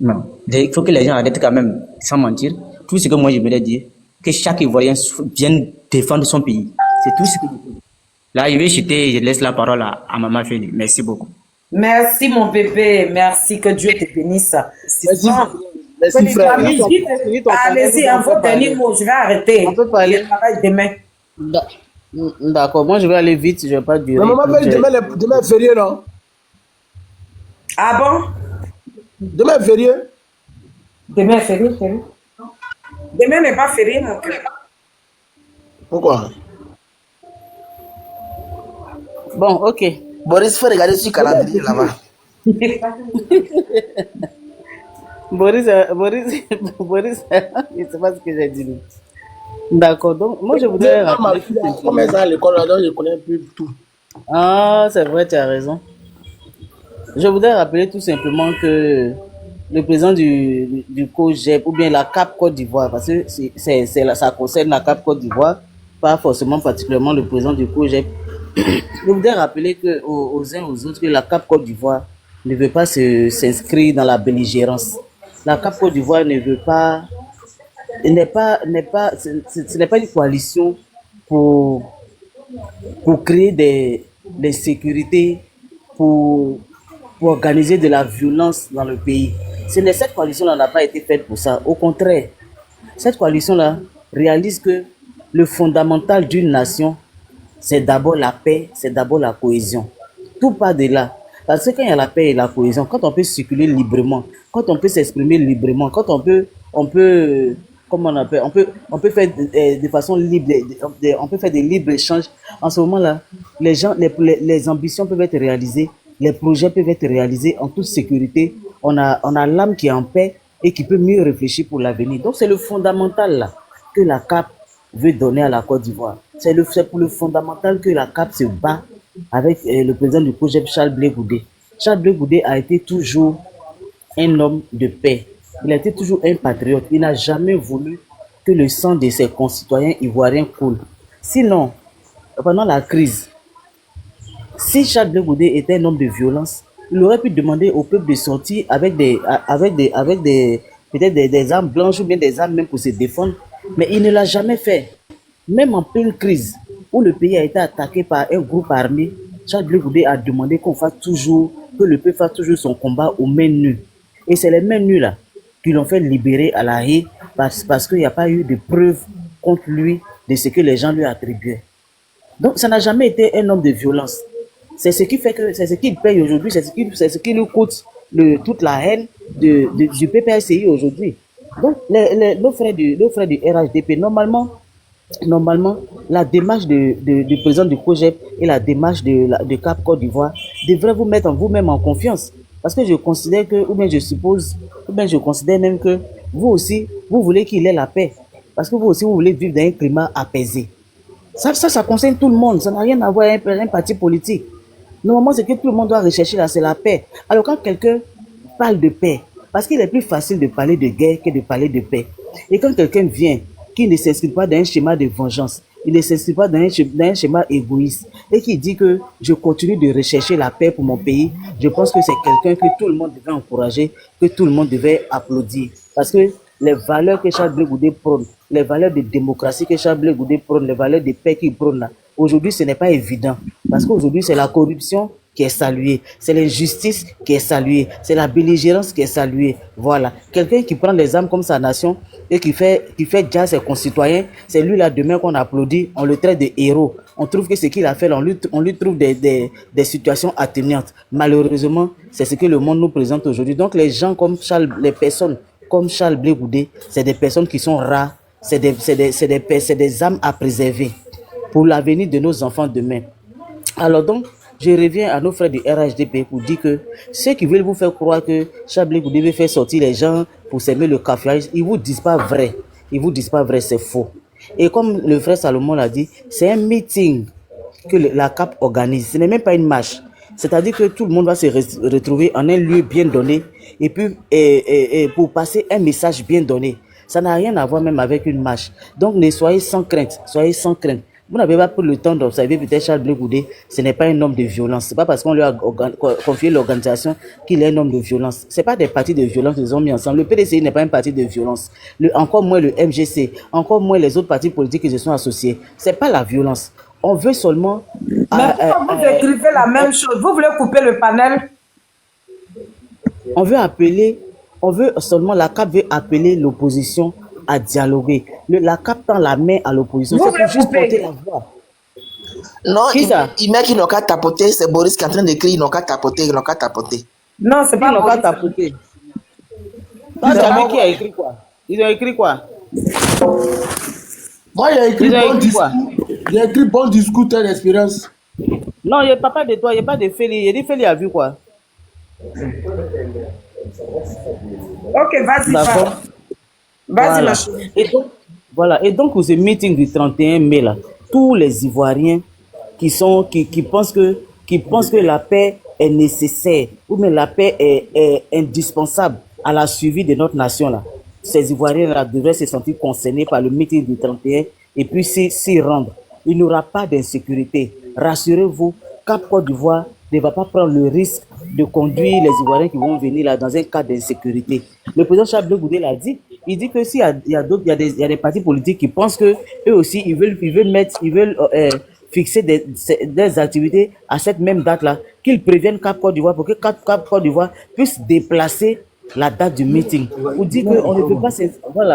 Non. Il faut que les gens arrêtent quand même, sans mentir. Tout ce que moi je voulais dire, que chaque Ivoirien vienne défendre son pays. C'est tout ce que je veux dire. Là, je vais chuter, je laisse la parole à Maman Félix. Merci beaucoup. Merci, mon bébé. Merci, que Dieu te bénisse. Merci, merci frère. Allez-y, en vos derniers mots, je vais arrêter. On peut parler. Je travaille demain. D'accord, moi je vais aller vite, je vais pas durer. Mais Maman Félix, demain est férié, non? Ah bon? Demain est férié? Demain est férié, chérie. Demain n'est pas férié, mon cœur. Pourquoi? Bon, ok. Boris, il faut regarder sur le calendrier là-bas. Boris, Boris, je ne sais pas ce que j'ai dit. D'accord, donc moi je voudrais rappeler. Comme ça à l'école, là, je connais plus tout. Ah, c'est vrai, tu as raison. Je voudrais rappeler tout simplement que le président du COGEP, ou bien la CAP Côte d'Ivoire, parce que ça concerne la CAP Côte d'Ivoire, pas forcément particulièrement le président du COGEP. Je voudrais rappeler aux uns aux autres que la CAP Côte d'Ivoire ne veut pas s'inscrire dans la belligérance. La CAP Côte d'Ivoire ne veut pas, ce n'est pas une coalition pour créer des sécurités, pour organiser de la violence dans le pays. Cette coalition-là n'a pas été faite pour ça. Au contraire, cette coalition-là réalise que le fondamental d'une nation, c'est d'abord la paix, c'est d'abord la cohésion. Tout part de là. Parce que quand il y a la paix et la cohésion, quand on peut circuler librement, quand on peut s'exprimer librement, quand on peut comment on appelle, on peut faire de façon libre, on peut faire des libres échanges. En ce moment-là, les gens, les ambitions peuvent être réalisées, les projets peuvent être réalisés en toute sécurité. On a l'âme qui est en paix et qui peut mieux réfléchir pour l'avenir. Donc c'est le fondamental là que la CAP veut donner à la Côte d'Ivoire. C'est pour le fondamental que la CAP se bat avec le président du projet Charles Blé Goudé. Charles Blé Goudé a été toujours un homme de paix. Il a été toujours un patriote. Il n'a jamais voulu que le sang de ses concitoyens ivoiriens coule. Sinon, pendant la crise, si Charles Blé Goudé était un homme de violence, il aurait pu demander au peuple de sortir avec peut-être des armes blanches ou bien des armes même pour se défendre. Mais il ne l'a jamais fait. Même en pleine crise, où le pays a été attaqué par un groupe armé, Charles Blé Goudé a demandé que le peuple fasse toujours son combat aux mains nues. Et c'est les mains nues là qui l'ont fait libérer à la haie parce qu'il n'y a pas eu de preuves contre lui de ce que les gens lui attribuaient. Donc ça n'a jamais été un homme de violence. C'est ce qui fait que c'est ce qu'il paye aujourd'hui, c'est ce qui lui coûte toute la haine du PPSI aujourd'hui. Donc nos frères du RHDP, normalement, la démarche du président du COGEP et la démarche de CAP Côte d'Ivoire devraient vous mettre en vous-même en confiance. Parce que je considère je considère même que vous aussi, vous voulez qu'il ait la paix. Parce que vous aussi, vous voulez vivre dans un climat apaisé. Ça concerne tout le monde. Ça n'a rien à voir avec un parti politique. Normalement, ce que tout le monde doit rechercher là, c'est la paix. Alors quand quelqu'un parle de paix, parce qu'il est plus facile de parler de guerre que de parler de paix. Et quand quelqu'un vient, qui ne s'inscrit pas dans un schéma de vengeance, il ne s'inscrit pas dans un schéma égoïste, et qui dit que je continue de rechercher la paix pour mon pays, je pense que c'est quelqu'un que tout le monde devait encourager, que tout le monde devait applaudir. Parce que les valeurs que Charles Blé Goudé prône, les valeurs de démocratie que Charles Blé Goudé prône, les valeurs de paix qu'il prône là, aujourd'hui ce n'est pas évident. Parce qu'aujourd'hui c'est la corruption qui est saluée, c'est l'injustice qui est saluée, c'est la belligérance qui est saluée. Voilà. Quelqu'un qui prend les armes comme sa nation et qui fait déjà ses concitoyens, c'est lui là demain qu'on applaudit, on le traite de héros. On trouve que ce qu'il a fait, on lui trouve des situations atténuantes. Malheureusement, c'est ce que le monde nous présente aujourd'hui. Donc les gens comme les personnes comme Charles Blé Goudé, c'est des personnes qui sont rares, c'est des âmes à préserver pour l'avenir de nos enfants demain. Alors donc, je reviens à nos frères du RHDP pour dire que ceux qui veulent vous faire croire que Charles Blé Goudé veut faire sortir les gens pour s'aimer le caféage, ils vous disent pas vrai. Ils vous disent pas vrai, c'est faux. Et comme le frère Salomon l'a dit, c'est un meeting que la CAP organise. Ce n'est même pas une marche. C'est-à-dire que tout le monde va se retrouver en un lieu bien donné et puis pour passer un message bien donné. Ça n'a rien à voir même avec une marche. Donc ne soyez sans crainte, soyez sans crainte. Vous n'avez pas pris le temps d'observer peut-être Charles Blé Goudé, ce n'est pas un homme de violence. C'est pas parce qu'on lui a confié l'organisation qu'il est un homme de violence. C'est pas des partis de violence qu'ils ont mis ensemble. Le PDCI n'est pas un parti de violence. Encore moins le MGC, encore moins les autres partis politiques qui se sont associés. C'est pas la violence. On veut seulement... Mais pourquoi vous écrivez la même chose? Vous voulez couper le panel? On veut seulement, la CAP veut appeler l'opposition à dialoguer. La CAP tend la main à l'opposition. C'est pour juste porter la voix. Non, il met qu'ils n'ont qu'à tapoter. C'est Boris qui est en train d'écrire, ils n'ont qu'à tapoter, ils n'ont qu'à tapoter. Non, c'est pas ils n'ont qu'à tapoter. Toi, tu as vu qui a écrit quoi? Ils ont écrit quoi? Moi, il a écrit bon discours, telle expérience. Non, il n'y a pas de toi, il n'y a pas de Félix. Il a dit Félix a vu quoi? Ok, vas-y. D'accord. Vas-y, voilà. Et donc, pour ce meeting du 31 mai, là, tous les Ivoiriens qui pensent que la paix est nécessaire, ou bien la paix est indispensable à la survie de notre nation, là, ces Ivoiriens-là devraient se sentir concernés par le meeting du 31 et puis s'y rendre. Il n'y aura pas d'insécurité. Rassurez-vous, Cap Côte d'Ivoire ne va pas prendre le risque de conduire les Ivoiriens qui vont venir là dans un cas d'insécurité. Le président Charles Blé Goudé l'a dit. Il dit que s'il y a des partis politiques qui pensent que eux aussi ils veulent fixer des activités à cette même date-là, qu'ils préviennent Cap Côte d'Ivoire pour que Cap Côte d'Ivoire puisse déplacer la date du meeting. Vous dites qu'on ne peut pas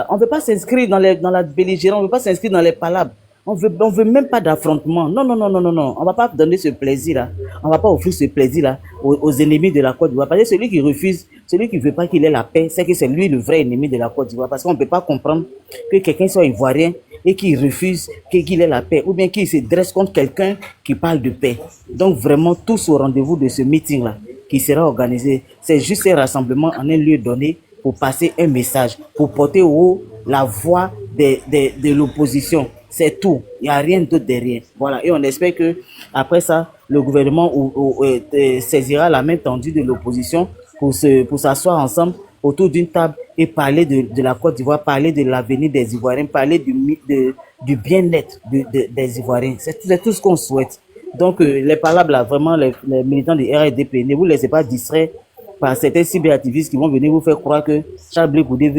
on veut pas s'inscrire dans la belligérance, on ne veut pas s'inscrire dans les palabres. On veut même pas d'affrontement. Non. On va pas donner ce plaisir-là. On va pas offrir ce plaisir-là aux ennemis de la Côte d'Ivoire. Parce que celui qui refuse, celui qui veut pas qu'il ait la paix, c'est que c'est lui le vrai ennemi de la Côte d'Ivoire. Parce qu'on peut pas comprendre que quelqu'un soit ivoirien et qu'il refuse qu'il ait la paix. Ou bien qu'il se dresse contre quelqu'un qui parle de paix. Donc vraiment, tous au rendez-vous de ce meeting-là qui sera organisé. C'est juste un rassemblement en un lieu donné pour passer un message, pour porter haut la voix de l'opposition. C'est tout. Il n'y a rien d'autre derrière. Voilà. Et on espère que après ça, le gouvernement saisira la main tendue de l'opposition pour s'asseoir ensemble autour d'une table et parler de la Côte d'Ivoire, parler de l'avenir des Ivoiriens, parler du bien-être des Ivoiriens. C'est tout ce qu'on souhaite. Donc, les palabres là, vraiment, les militants du RDP, ne vous laissez pas distraire par certains cyberactivistes qui vont venir vous faire croire que Charles Blé Goudé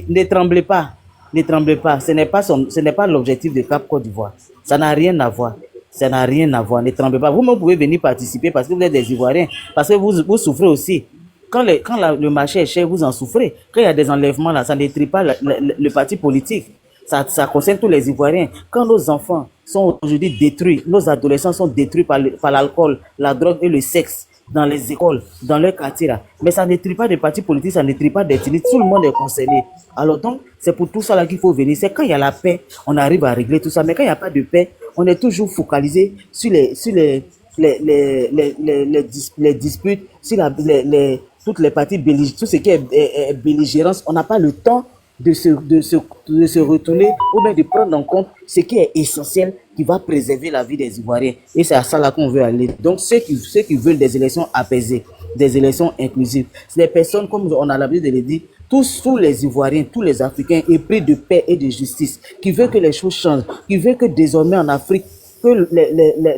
ne tremblez pas. Ne tremblez pas, ce n'est pas l'objectif de Cap Côte d'Ivoire. Ça n'a rien à voir. Ça n'a rien à voir. Ne tremblez pas. Vous-même pouvez venir participer parce que vous êtes des Ivoiriens. Parce que vous souffrez aussi. Quand le marché est cher, vous en souffrez. Quand il y a des enlèvements, là, ça n'étrit pas le parti politique. Ça concerne tous les Ivoiriens. Quand nos enfants sont aujourd'hui détruits, nos adolescents sont détruits par l'alcool, la drogue et le sexe dans les écoles, dans leur quartier là. Mais ça n'étrit pas de partis politiques, ça n'étrit pas d'ethnie. Tout le monde est concerné. Alors donc, c'est pour tout ça là qu'il faut venir. C'est quand il y a la paix, on arrive à régler tout ça. Mais quand il n'y a pas de paix, on est toujours focalisé sur les disputes, sur toutes les parties belligérantes, tout ce qui est belligérance. On n'a pas le temps de se retourner ou bien de prendre en compte ce qui est essentiel qui va préserver la vie des Ivoiriens. Et c'est à ça là qu'on veut aller. Donc ceux qui veulent des élections apaisées, des élections inclusives, c'est des personnes, comme on a l'habitude de le dire, tous les Ivoiriens, tous les Africains épris de paix et de justice, qui veulent que les choses changent, qui veulent que désormais en Afrique, que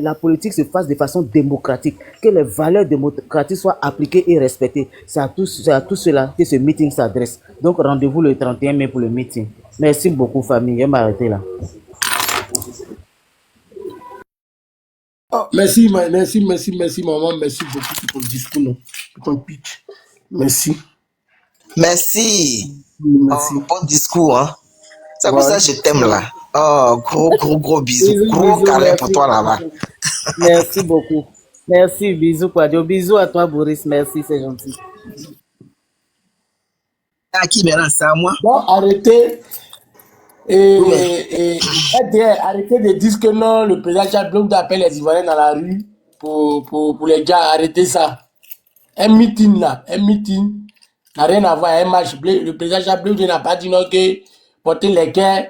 la politique se fasse de façon démocratique, que les valeurs démocratiques soient appliquées et respectées. C'est à tout cela que ce meeting s'adresse. Donc rendez-vous le 31 mai pour le meeting. Merci beaucoup famille, je vais m'arrêter là. Oh, merci, maman. Merci beaucoup pour ton discours, non? Pour ton pitch. Merci. Merci. Merci. Oh, bon discours, hein. C'est pour ça Ouais. que je t'aime là. Oh, gros bisous. Bisous, Gros bisous, câlin pour merci. toi là-bas. Merci beaucoup. Merci, bisous, Quadio. Bisous à toi, Boris. Merci, c'est gentil. À qui maintenant? C'est à moi? Bon, arrêtez. Oui, mais Arrêtez de dire que non, le président Charles Blum appelle les Ivoiriens dans la rue pour les gars. Arrêtez ça. Un meeting là, n'a rien à voir. Un match. Le président Charles Blum n'a pas dit non que porter les cœurs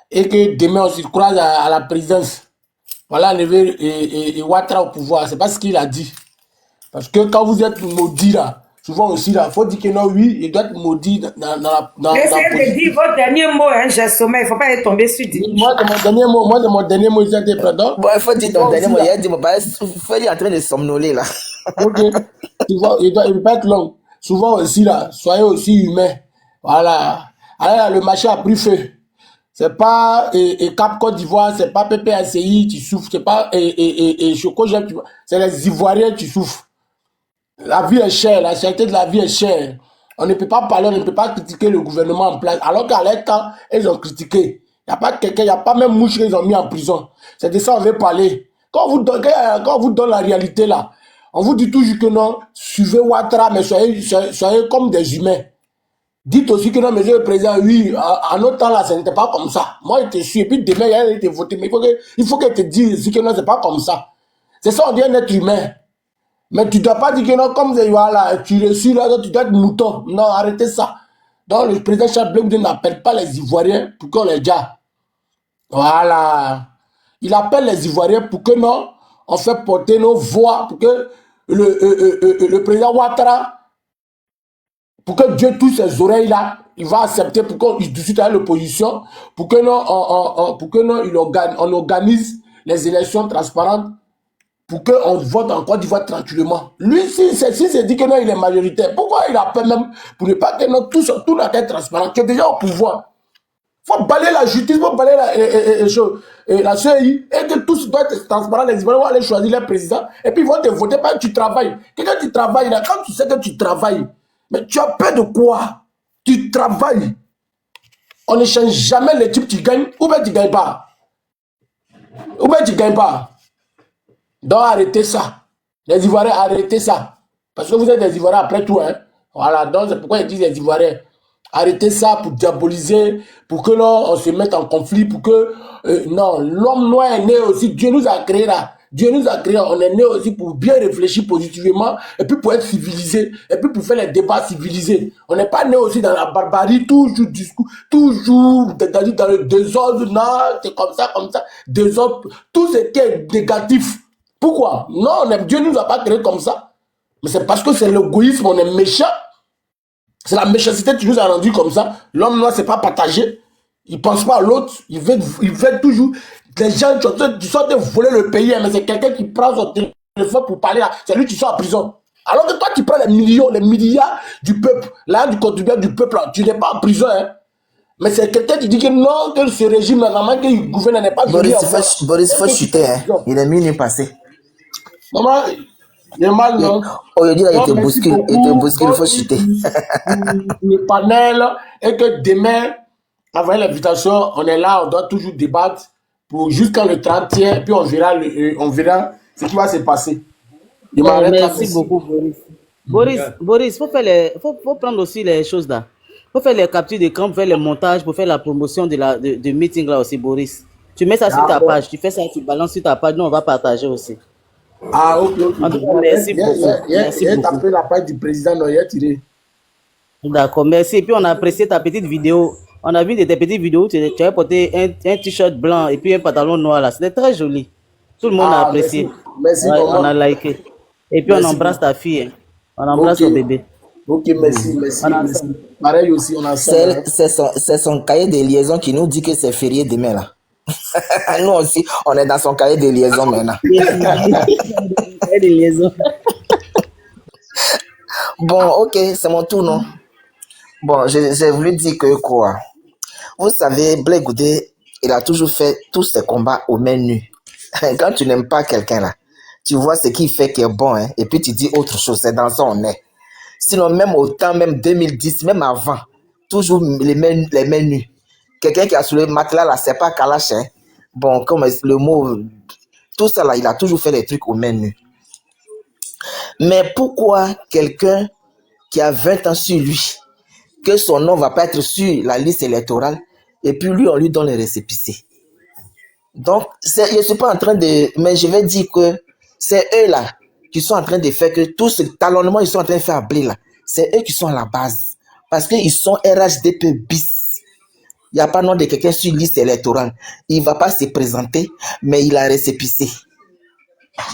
et que demain on se croise à la présidence. Voilà, lever et Ouattara au pouvoir. C'est pas ce qu'il a dit. Parce que quand vous êtes maudit là, souvent aussi là, il faut dire que non, oui, il doit être maudit dans Essayez de dire votre dernier mot, hein, j'ai sommeil. Il ne faut pas être tombé sur du. Moi, c'est mon dernier mot, ici, pardon. bon, il faut dire ton Souvent dernier aussi, mot. là, Il a dit, bon, bah, il faut dire en train de somnoler là. ok. Souvent, il ne peut pas être long. Souvent aussi là, soyez aussi humain. Voilà. Alors là, le marché a pris feu. C'est pas Cap Côte d'Ivoire, c'est pas PPACI qui souffre, c'est pas Choco Gem, c'est les Ivoiriens qui souffrent. La vie est chère, la cherté de la vie est chère. On ne peut pas parler, on ne peut pas critiquer le gouvernement en place. Alors qu'à leur temps, ils ont critiqué. Il n'y a pas quelqu'un, il n'y a pas même mouche qu'ils ont mis en prison. C'est de ça qu'on veut parler. Quand on vous donne la réalité là, on vous dit toujours que non, suivez Ouattara, mais soyez comme des humains. Dites aussi que non, monsieur le président, oui, en notre temps là, ce n'était pas comme ça. Moi, je te suis, et puis demain, il a été voté. Mais il faut que te dise aussi que non, ce n'est pas comme ça. C'est ça, on dit un être humain. Mais tu ne dois pas dire que non, comme voilà, tu reçus là, tu dois être mouton. Non, arrêtez ça. Donc, le président Charles Blum n'appelle pas les Ivoiriens pour qu'on les gars. Voilà. Il appelle les Ivoiriens pour que non, on fait porter nos voix, pour que le président Ouattara, pour que Dieu touche ses oreilles là, il va accepter pour qu'on discute avec l'opposition, pour que non, on organise les élections transparentes, pour qu'on vote en Côte d'Ivoire tranquillement. Lui, si c'est dit que non, il est majoritaire, pourquoi il appelle même pour ne pas que non, tout doit être transparent, qui est déjà au pouvoir. Il faut balayer la justice, il faut balayer la CEI, et que tout doit être transparent. Les Ivoiriens vont aller choisir leur président, et puis ils vont te voter parce que tu travailles. Quelqu'un qui travaille, là, quand tu sais que tu travailles, mais tu as peur de quoi? Tu travailles. On ne change jamais les types qui gagnent, ou bien tu ne gagnes pas. Ou bien tu ne gagnes pas. Donc arrêtez ça. Les Ivoiriens, arrêtez ça. Parce que vous êtes des Ivoiriens après tout. Hein. Voilà, donc c'est pourquoi ils disent les Ivoiriens. Arrêtez ça pour diaboliser, pour que l'on se mette en conflit, pour que... non, l'homme noir est né aussi. Dieu nous a créé là. Dieu nous a créé. On est né aussi pour bien réfléchir positivement, et puis pour être civilisé, et puis pour faire les débats civilisés. On n'est pas né aussi dans la barbarie, toujours discours, toujours dans le désordre. Non, c'est comme ça, désordre. Tout ce qui est négatif. Pourquoi? Non, Dieu ne nous a pas créé comme ça. Mais c'est parce que c'est l'égoïsme, on est méchant. C'est la méchanceté qui nous a rendu comme ça. L'homme noir, c'est pas partagé. Il ne pense pas à l'autre. Il veut toujours... Les gens qui sont de voler le pays, mais c'est quelqu'un qui prend son téléphone pour parler. C'est lui qui sort en prison. Alors que toi, tu prends les millions, les milliards du peuple, là, du contribuable du peuple, là, tu n'es pas en prison. Hein. Mais c'est quelqu'un qui dit que non, que ce régime, normalement, qu'il gouverne n'est pas... Boris, il faut chuter. Hein. Il est minuit passé. Maman, il est mal, non? Aujourd'hui, il te bouscule, il faut chuter. Le panel, et que demain, avant l'invitation, on est là, on doit toujours débattre pour jusqu'à le 30e, et puis on verra ce qui va se passer. Merci beaucoup, Boris. Boris, faut prendre aussi les choses là. Faut faire les captures d'écran, pour faire les montages, pour faire la promotion de meeting là aussi, Boris. Tu mets ça sur ta page, tu fais ça, tu balances sur ta page, nous on va partager aussi. Ah, ok. En tout cas, merci beaucoup. Merci beaucoup. Tapé la page du président, non, il a tiré. D'accord, merci. Et puis on a apprécié ta petite vidéo. On a vu tes petites vidéos, tu avais porté un t-shirt blanc et puis un pantalon noir là. C'était très joli. Tout le monde a apprécié. Merci, ouais, on a liké. Et puis on embrasse ta fille. Hein. On embrasse ton bébé. Ok, merci. Pareil aussi, on a ça. C'est son cahier de liaison qui nous dit que c'est férié demain là. Nous aussi, on est dans son cahier de liaison maintenant. Cahier de liaison. Bon, ok, c'est mon tour, non? Bon, j'ai voulu dire que quoi? Vous savez, Blé Goudé, il a toujours fait tous ses combats aux mains nues. Quand tu n'aimes pas quelqu'un là, tu vois ce qu'il fait qui est bon, hein, et puis tu dis autre chose, c'est dans ça on est. Sinon, même au temps, même 2010, même avant, toujours les mains nues. Quelqu'un qui a sous le matelas là, c'est pas Kalash, hein. Bon, comme le mot, tout ça là, il a toujours fait des trucs aux mains nues. Mais pourquoi quelqu'un qui a 20 ans sur lui, que son nom va pas être sur la liste électorale, et puis lui, on lui donne les récépissés? Donc, je ne suis pas en train de... Mais je vais dire que c'est eux là qui sont en train de faire que tout ce talonnement, ils sont en train de faire à Blé là. C'est eux qui sont à la base. Parce qu'ils sont RHDP bis. Il n'y a pas nom de quelqu'un sur liste électorale. Il ne va pas se présenter, mais il a récépissé.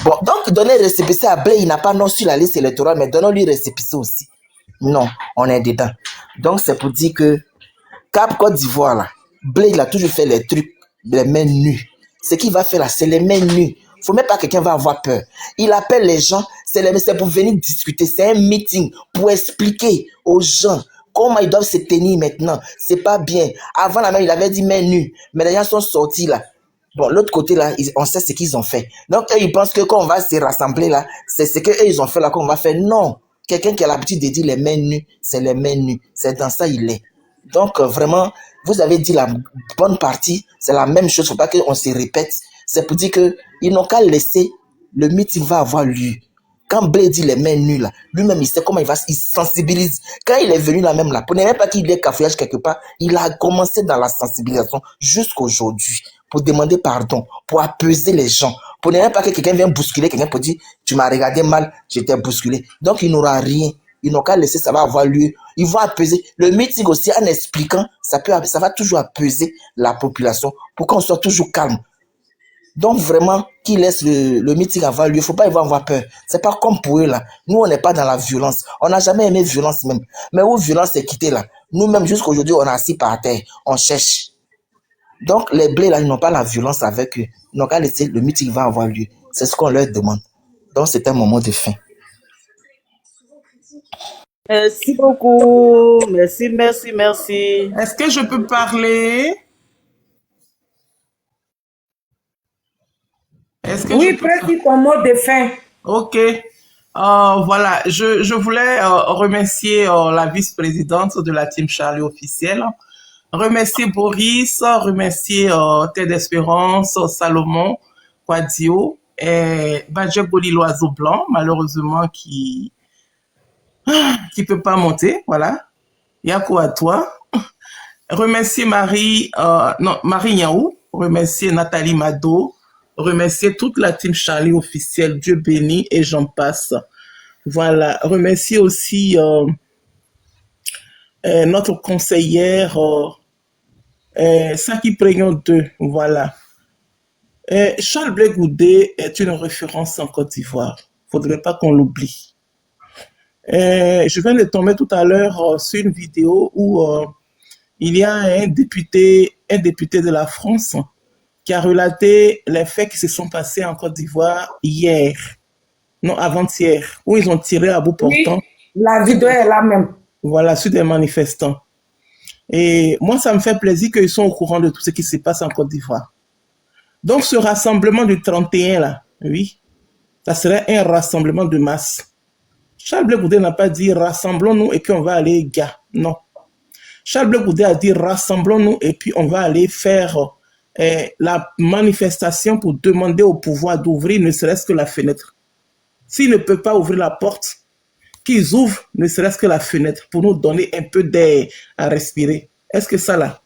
Bon, donc donner récépissé à Blé, il n'a pas nom sur la liste électorale, mais donnons-lui récépissé aussi. Non, on est dedans. Donc c'est pour dire que Cap Côte d'Ivoire là, Blé, il a toujours fait les trucs les mains nues. Ce qu'il va faire là, c'est les mains nues. Faut même pas que quelqu'un va avoir peur. Il appelle les gens, c'est pour venir discuter. C'est un meeting pour expliquer aux gens comment ils doivent se tenir maintenant. C'est pas bien. Avant la main, il avait dit mains nues. Mais les gens sont sortis là. Bon, l'autre côté là, on sait ce qu'ils ont fait. Donc, eux, ils pensent que quand on va se rassembler là, c'est ce qu'eux, ils ont fait là qu'on va faire. Non. Quelqu'un qui a l'habitude de dire les mains nues, c'est les mains nues. C'est dans ça il est. Donc, vraiment, vous avez dit la bonne partie, c'est la même chose, il ne faut pas qu'on se répète. C'est pour dire qu'ils n'ont qu'à laisser, le meeting va avoir lieu. Quand Blé dit les mains nues là, lui-même il sait comment il sensibilise. Quand il est venu là même là, pour ne même pas qu'il ait cafouillage quelque part, il a commencé dans la sensibilisation jusqu'aujourd'hui, pour demander pardon, pour apaiser les gens, pour ne même pas que quelqu'un vienne bousculer quelqu'un pour dire tu m'as regardé mal, j'étais bousculé. Donc il n'aura rien. Ils n'ont qu'à laisser, ça va avoir lieu. Ils vont apaiser. Le meeting aussi, en expliquant, ça va toujours apaiser la population pour qu'on soit toujours calme. Donc vraiment, qu'ils laissent le meeting avoir lieu. Il ne faut pas avoir peur. C'est pas comme pour eux là. Nous, on n'est pas dans la violence. On n'a jamais aimé violence même. Mais où violence est quittée là, nous-mêmes, jusqu'aujourd'hui, on est assis par terre. On cherche. Donc les Blés là, ils n'ont pas la violence avec eux. Ils n'ont qu'à laisser, le meeting va avoir lieu. C'est ce qu'on leur demande. Donc c'est un moment de fin. Merci beaucoup. Merci, merci, merci. Est-ce que je peux parler? Oui, précise ton mot de fin. Ok. Voilà, je voulais remercier la vice-présidente de la Team Charlie officielle, remercier Boris, remercier Tête d'Espérance, Salomon, Quadio, et Badje Goli l'oiseau blanc, malheureusement qui peut pas monter, voilà. Yako à toi. Remercier Marie Niaou, remercier Nathalie Mado, remercier toute la Team Charlie officielle, Dieu béni, et j'en passe. Voilà. Remercier aussi notre conseillère, Saki Prégnon 2, voilà. Charles Blé Goudé est une référence en Côte d'Ivoire. Faudrait pas qu'on l'oublie. Je viens de tomber tout à l'heure sur une vidéo où il y a un député de la France qui a relaté les faits qui se sont passés en Côte d'Ivoire hier, non avant-hier, où ils ont tiré à bout portant. Oui, la vidéo est là même. Voilà, sur des manifestants. Et moi, ça me fait plaisir qu'ils sont au courant de tout ce qui se passe en Côte d'Ivoire. Donc, ce rassemblement du 31 là, oui, ça serait un rassemblement de masse. Charles Blé Goudé n'a pas dit rassemblons-nous et puis on va aller gars. Non. Charles Blé Goudé a dit rassemblons-nous et puis on va aller faire la manifestation pour demander au pouvoir d'ouvrir ne serait-ce que la fenêtre. S'ils ne peuvent pas ouvrir la porte, qu'ils ouvrent ne serait-ce que la fenêtre pour nous donner un peu d'air à respirer. Est-ce que ça là,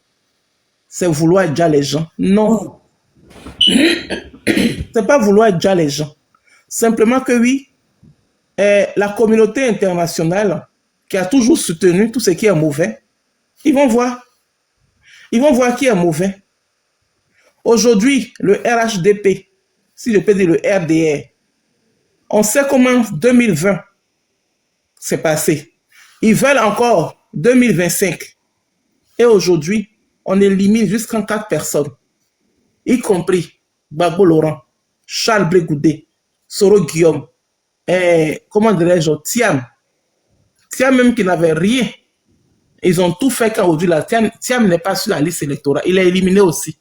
c'est vouloir déjà les gens? Non. C'est pas vouloir déjà les gens. Simplement que oui, la communauté internationale qui a toujours soutenu tout ce qui est mauvais, ils vont voir. Ils vont voir qui est mauvais. Aujourd'hui, le RHDP, si je peux dire le RDR, on sait comment 2020 s'est passé. Ils veulent encore 2025. Et aujourd'hui, on élimine jusqu'en 4 personnes, y compris Gbagbo Laurent, Charles Blé Goudé, Soro Guillaume, comment dirais-je, Thiam. Thiam même qui n'avait rien. Ils ont tout fait qu'aujourd'hui, Thiam n'est pas sur la liste électorale. Il est éliminé aussi.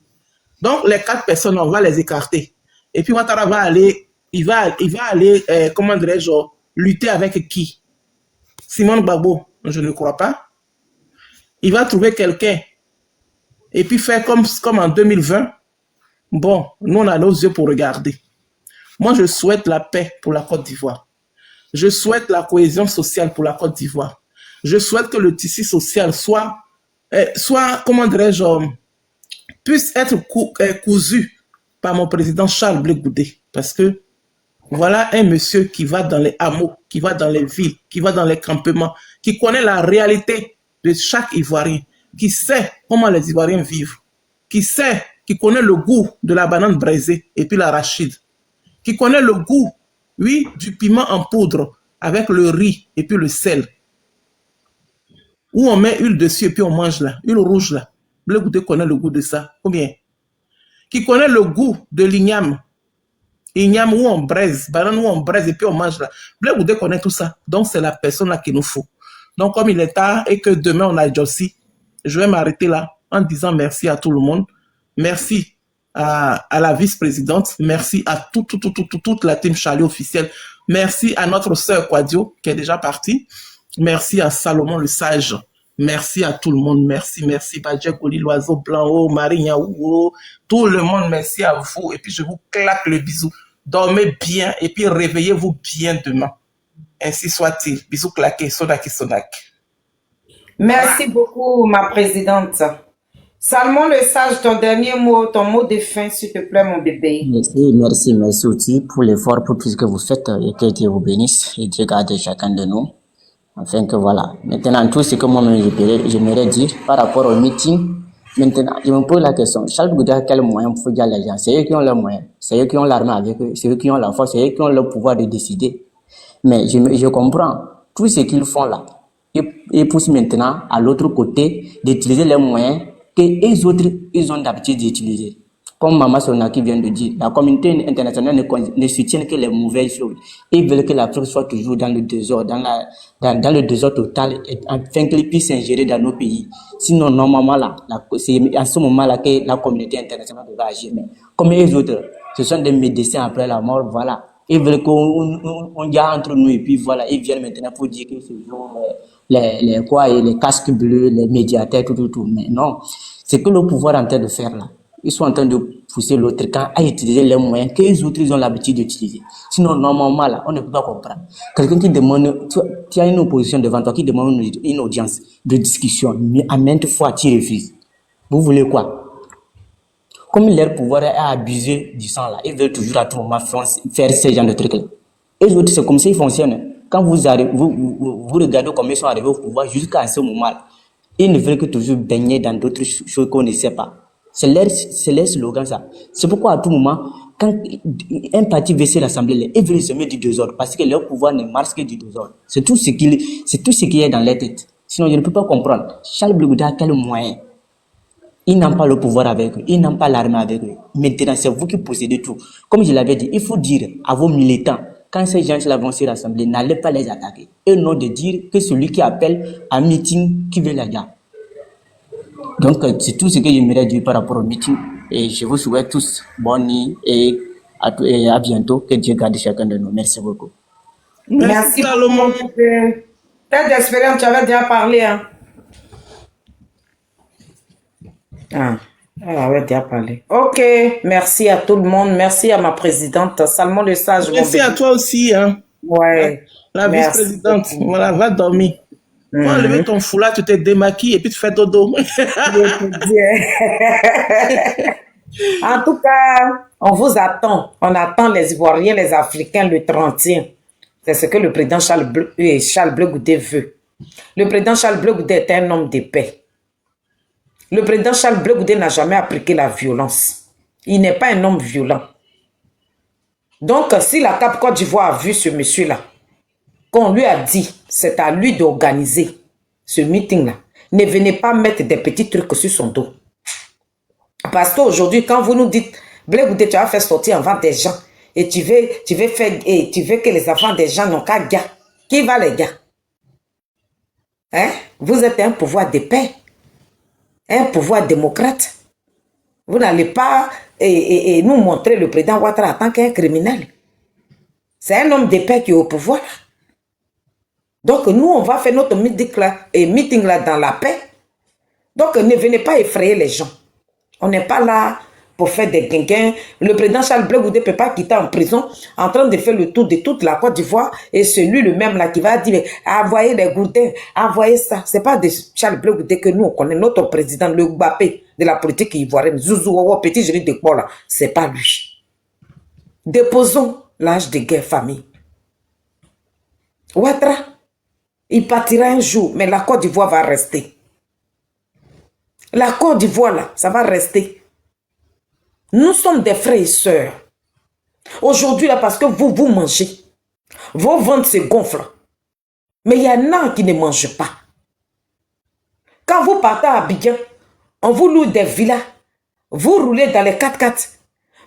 Donc, les 4 personnes, on va les écarter. Et puis Ouattara va aller, il va aller, comment dirais-je, lutter avec qui? Simone Gbagbo, je ne crois pas. Il va trouver quelqu'un et puis faire comme en 2020. Bon, nous on a nos yeux pour regarder. Moi, je souhaite la paix pour la Côte d'Ivoire. Je souhaite la cohésion sociale pour la Côte d'Ivoire. Je souhaite que le tissu social soit comment dirais-je, puisse être cousu par mon président Charles Blé Goudé. Parce que voilà un monsieur qui va dans les hameaux, qui va dans les villes, qui va dans les campements, qui connaît la réalité de chaque Ivoirien, qui sait comment les Ivoiriens vivent, qui connaît le goût de la banane braisée et puis l'arachide, qui connaît le goût, oui, du piment en poudre avec le riz et puis le sel, où on met huile dessus et puis on mange là, huile rouge là. Blé Goudé connaît le goût de ça, combien? Qui connaît le goût de l'igname, igname où on braise, banane où on braise et puis on mange là. Blé Goudé connaît tout ça, donc c'est la personne là qu'il nous faut. Donc comme il est tard et que demain on a Jossi, je vais m'arrêter là en disant merci à tout le monde, merci à la vice-présidente, merci à toute la team Charlie officielle, merci à notre sœur Quadio qui est déjà partie, merci à Salomon le sage, merci à tout le monde, merci, Badja Koli, l'oiseau blanc, oh, Marie Niaou, tout le monde, merci à vous, et puis je vous claque le bisou, dormez bien, et puis réveillez-vous bien demain, ainsi soit-il, bisous claqués, Sodak. Merci beaucoup, ma présidente. Salomon le sage, ton dernier mot, ton mot de fin, s'il te plaît, mon bébé. Merci aussi pour l'effort pour tout ce que vous faites et que Dieu vous bénisse et Dieu garde chacun de nous. Enfin que voilà. Maintenant, tout ce que moi-même j'aimerais dire par rapport au meeting, maintenant, je me pose la question, Charles Goudé a quel moyen pour dire les gens? C'est eux qui ont les moyens, c'est eux qui ont l'armée avec eux, c'est eux qui ont la force, c'est eux qui ont le pouvoir de décider. Mais je comprends tout ce qu'ils font là. Ils poussent maintenant à l'autre côté d'utiliser les moyens que les autres ils ont d'habitude d'utiliser. Comme Mama Sonaki vient de dire, la communauté internationale ne soutient que les mauvaises choses. Ils veulent que l'Afrique soit toujours dans le désordre, dans le désordre total, afin qu'ils puissent s'ingérer dans nos pays. Sinon, normalement, là, c'est à ce moment-là que la communauté internationale va agir. Mais comme les autres, ce sont des médecins après la mort, voilà. Ils veulent qu'on y a entre nous et puis voilà, ils viennent maintenant pour dire que ce sont les casques bleus, les médiateurs, tout. Mais non, c'est que le pouvoir est en train de faire là. Ils sont en train de pousser l'autre camp à utiliser les moyens que les autres ils ont l'habitude d'utiliser. Sinon, normalement, là, on ne peut pas comprendre. Quelqu'un qui demande, tu as une opposition devant toi qui demande une audience de discussion, mais à maintes fois, tu refuses. Vous voulez quoi? Comme leur pouvoir est abusé du sang là, ils veulent toujours à tout moment faire ce genre de trucs là. Et les autres, c'est comme ça qu'ils fonctionnent. Quand vous regardez comment ils sont arrivés au pouvoir jusqu'à ce moment là, ils ne veulent que toujours baigner dans d'autres choses qu'on ne sait pas. C'est leur slogan ça. C'est pourquoi à tout moment, quand un parti veut se rassembler, ils veulent se mettre du désordre parce que leur pouvoir ne marche que du désordre. C'est tout ce qui est dans leur tête. Sinon, je ne peux pas comprendre. Charles Blé Goudé a quel moyen? Ils n'ont pas le pouvoir avec eux, ils n'ont pas l'armée avec eux. Maintenant, c'est vous qui possédez tout. Comme je l'avais dit, il faut dire à vos militants, quand ces gens-là vont se rassembler, n'allez pas les attaquer. Et non de dire que celui qui appelle à un meeting, qui veut la guerre. Donc, c'est tout ce que j'aimerais dire par rapport au meeting. Et je vous souhaite tous bonne nuit et à bientôt. Que Dieu garde chacun de nous. Merci beaucoup. Merci Salomon. Tête d'expérience, tu avais déjà parlé, hein? Elle avait déjà parlé. Ok, merci à tout le monde. Merci à ma présidente, Salomon le Sage. Merci à toi aussi, hein? Ouais. La vice-présidente. Voilà, va dormir. Faut enlever ton foulard, tu te démaquilles et puis tu fais dodo. En tout cas, on vous attend. On attend les Ivoiriens, les Africains le 31. C'est ce que le président Charles Blé Goudé veut. Le président Charles Blé Goudé est un homme de paix. Le président Charles Blé Goudé n'a jamais appliqué la violence. Il n'est pas un homme violent. Donc, si la CAP Côte d'Ivoire a vu ce monsieur-là, qu'on lui a dit, c'est à lui d'organiser ce meeting-là. Ne venez pas mettre des petits trucs sur son dos. Parce qu'aujourd'hui, quand vous nous dites, Blé Goudé, tu vas faire sortir avant des gens, et tu veux que les enfants des gens n'ont qu'à gars. Qui va les gars? Hein? Vous êtes un pouvoir de paix, un pouvoir démocrate. Vous n'allez pas nous montrer le président Ouattara en tant qu'un criminel. C'est un homme de paix qui est au pouvoir. Donc nous, on va faire notre meeting là dans la paix. Donc ne venez pas effrayer les gens. On n'est pas là pour faire des guinguins. Le président Charles Blé Goudé ne peut pas quitter en prison en train de faire le tour de toute la Côte d'Ivoire et celui le même là qui va dire envoyez les Goudins, envoyez ça. Ce n'est pas de Charles Blé Goudé que nous on connaît, notre président, le Mbappé de la politique ivoirienne, Zouzou, petit génie de Paul, ce n'est pas lui. Déposons l'âge de guerre famille. Ouattara, il partira un jour, mais la Côte d'Ivoire va rester. La Côte d'Ivoire là, ça va rester. Nous sommes des frères et sœurs. Aujourd'hui, là, parce que vous mangez, vos ventres se gonflent. Mais il y en a qui ne mangent pas. Quand vous partez à Abidjan, on vous loue des villas. Vous roulez dans les 4x4.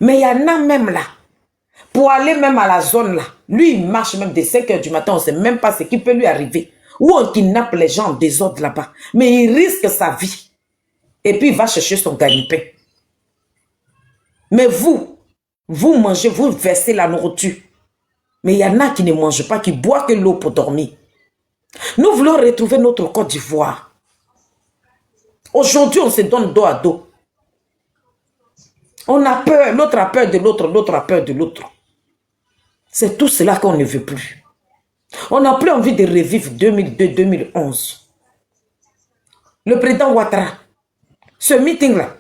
Mais il y en a même là. Pour aller même à la zone là. Lui, il marche même dès 5 h du matin. On ne sait même pas ce qui peut lui arriver. Ou on kidnappe les gens en désordre là-bas. Mais il risque sa vie. Et puis il va chercher son gagne-pain. Mais vous mangez, vous versez la nourriture. Mais il y en a qui ne mangent pas, qui boivent que l'eau pour dormir. Nous voulons retrouver notre Côte d'Ivoire. Aujourd'hui, on se donne dos à dos. On a peur, l'autre a peur de l'autre, l'autre a peur de l'autre. C'est tout cela qu'on ne veut plus. On n'a plus envie de revivre 2002-2011. Le président Ouattara, ce meeting-là,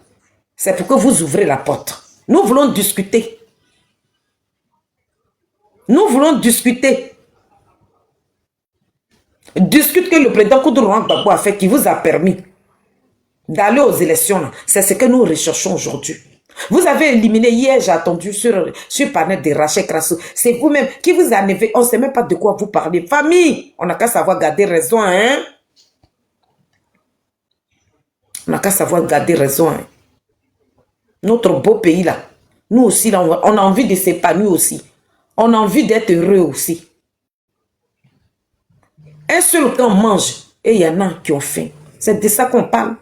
c'est pour que vous ouvrez la porte. Nous voulons discuter. Nous voulons discuter. Discute que le président Koudourouan Gbagbo a fait qui vous a permis d'aller aux élections. C'est ce que nous recherchons aujourd'hui. Vous avez éliminé hier, j'ai attendu sur le panel de Rachel Krassou. C'est vous-même qui vous avez. On ne sait même pas de quoi vous parlez. Famille, on n'a qu'à savoir garder raison. Hein? On n'a qu'à savoir garder raison. Hein? Notre beau pays là, nous aussi, là, on a envie de s'épanouir aussi. On a envie d'être heureux aussi. Un seul temps mange et il y en a qui ont faim. C'est de ça qu'on parle.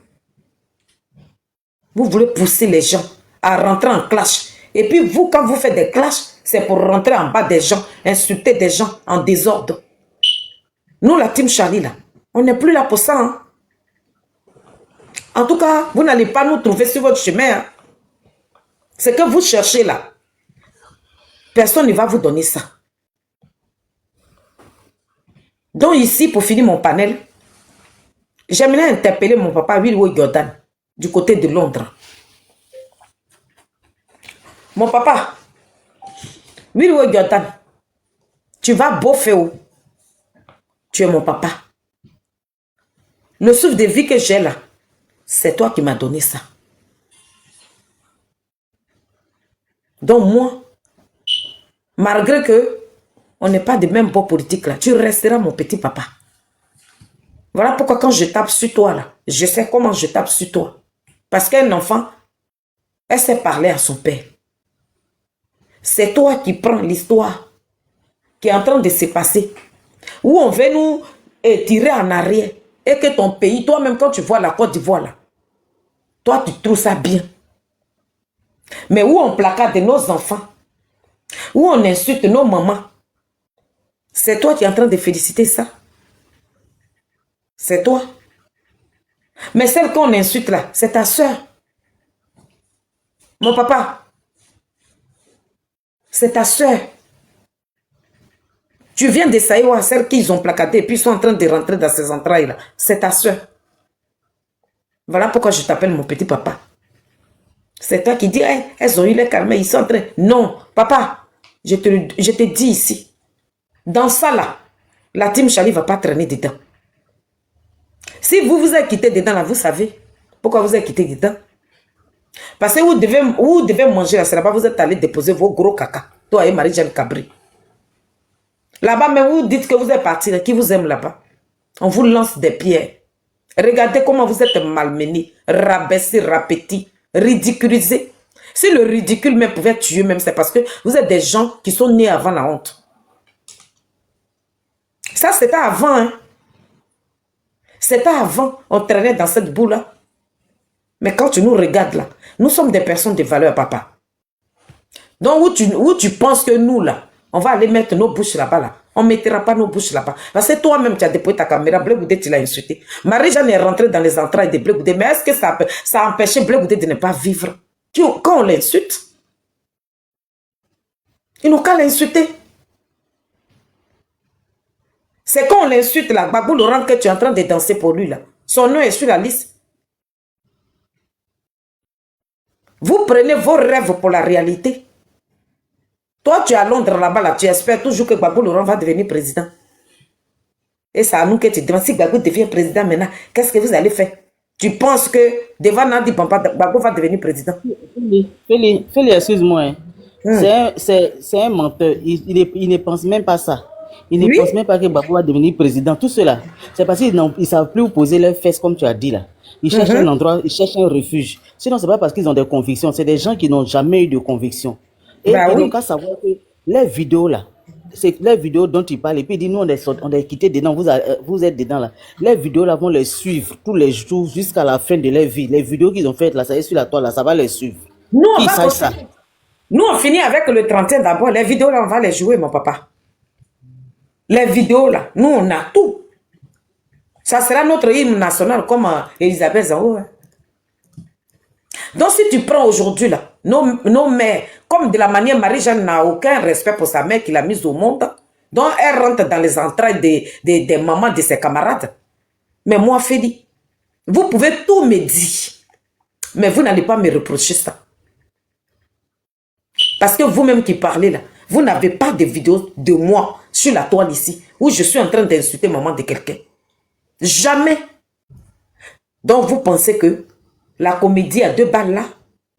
Vous voulez pousser les gens à rentrer en clash. Et puis vous, quand vous faites des clashs, c'est pour rentrer en bas des gens, insulter des gens en désordre. Nous, la team Charlie, là, on n'est plus là pour ça. Hein? En tout cas, vous n'allez pas nous trouver sur votre chemin. Hein? Ce que vous cherchez là, personne ne va vous donner ça. Donc ici, pour finir mon panel, j'aimerais interpeller mon papa Wilwo Jordan du côté de Londres. Mon papa, Wilwo Jordan, tu vas boffer où? Tu es mon papa. Le souffle de vie que j'ai là, c'est toi qui m'as donné ça. Donc moi, malgré que on n'est pas de même bord politique là, tu resteras mon petit papa. Voilà pourquoi quand je tape sur toi là, je sais comment je tape sur toi. Parce qu'un enfant, elle sait parler à son père. C'est toi qui prends l'histoire qui est en train de se passer. Où on veut nous tirer en arrière. Et que ton pays, toi-même quand tu vois la Côte d'Ivoire là, toi tu trouves ça bien. Mais où on placard de nos enfants, où on insulte nos mamans, c'est toi qui es en train de féliciter ça. C'est toi. Mais celle qu'on insulte là, c'est ta soeur. Mon papa, c'est ta soeur. Tu viens de Saïwa, celle qu'ils ont placardée et puis ils sont en train de rentrer dans ces entrailles là. C'est ta soeur. Voilà pourquoi je t'appelle mon petit papa. C'est toi qui dis, hey, elles ont eu les calmer, ils sont en train. Non, papa, je te dis ici, dans ça là, la team Charlie ne va pas traîner dedans. Si vous vous êtes quitté dedans là, vous savez pourquoi vous êtes quitté dedans. Parce que vous devez manger là, c'est là-bas vous êtes allé déposer vos gros caca. Toi et Marie-Jeanne Cabri. Là-bas, même vous dites que vous êtes parti, qui vous aime là-bas. On vous lance des pierres. Regardez comment vous êtes malmenés, rabaissés, rapetis, ridiculisés. Si le ridicule même pouvait tuer, même c'est parce que vous êtes des gens qui sont nés avant la honte. Ça, c'était avant. Hein? C'était avant. On traînait dans cette boue-là. Mais quand tu nous regardes là, Nous sommes des personnes de valeur, papa. Donc, où tu penses que nous, là, on va aller mettre nos bouches là-bas, là. On ne mettra pas nos bouches là-bas. Parce que toi-même, tu as déployé ta caméra. Blé Goudé, tu l'as insulté. Marie-Jeanne est rentrée dans les entrailles de Blé Goudé. Mais est-ce que ça a empêché Blé Goudé de ne pas vivre? Quand on l'insulte, il n'a qu'à l'insulter. C'est quand on l'insulte, là, Babou Laurent, que tu es en train de danser pour lui, là. Son nom est sur la liste. Vous prenez vos rêves pour la réalité. Toi, tu es à Londres là-bas, là, tu espères toujours que Babou Laurent va devenir président. Et c'est à nous que tu demandes, si Babou devient président maintenant, qu'est-ce que vous allez faire? Tu penses que devant Nadi Pampa, Babou va devenir président? Félix, excuse-moi. Hein. C'est un menteur. Il ne pense même pas ça. Il ne pense même pas que Babou va devenir président. Tout cela, c'est parce qu'ils ne savent plus où poser leurs fesses, comme tu as dit là. Ils cherchent un endroit, ils cherchent un refuge. Sinon, ce n'est pas parce qu'ils ont des convictions. C'est des gens qui n'ont jamais eu de conviction. Et ils n'ont qu'à savoir que les vidéos là, c'est les vidéos dont ils parlent. Et puis ils disent, nous, on est quitté dedans, vous êtes dedans là. Les vidéos là vont les suivre tous les jours jusqu'à la fin de leur vie. Les vidéos qu'ils ont faites là, ça est sur la toile là, ça va les suivre. Nous, on finit avec le 31 d'abord. Les vidéos là, on va les jouer, mon papa. Les vidéos là, nous, on a tout. Ça sera notre hymne national comme Elisabeth Zao. Hein. Donc, si tu prends aujourd'hui, là, nos mères, comme de la manière Marie-Jeanne n'a aucun respect pour sa mère qui l'a mise au monde, donc elle rentre dans les entrailles des mamans de ses camarades. Mais moi, Félix, vous pouvez tout me dire, mais vous n'allez pas me reprocher ça. Parce que vous-même qui parlez là, vous n'avez pas de vidéo de moi sur la toile ici, où je suis en train d'insulter maman de quelqu'un. Jamais. Donc, vous pensez que la comédie à 2 balles là,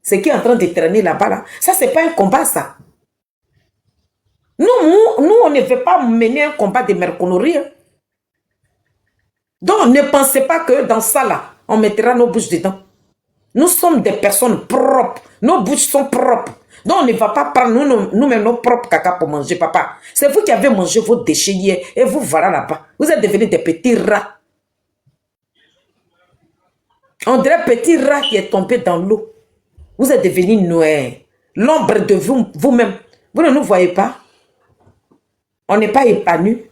ce qui est en train de traîner là-bas là, ça c'est pas un combat ça. Nous, on ne veut pas mener un combat de merconnerie. Hein. Donc ne pensez pas que dans ça là, on mettra nos bouches dedans. Nous sommes des personnes propres. Nos bouches sont propres. Donc on ne va pas prendre nous-mêmes nos propres caca pour manger, papa. C'est vous qui avez mangé vos déchets hier et vous voilà là-bas. Vous êtes devenus des petits rats. On dirait petit rat qui est tombé dans l'eau. Vous êtes devenus noirs. L'ombre de vous-même. Vous ne nous voyez pas. On n'est pas épanouis.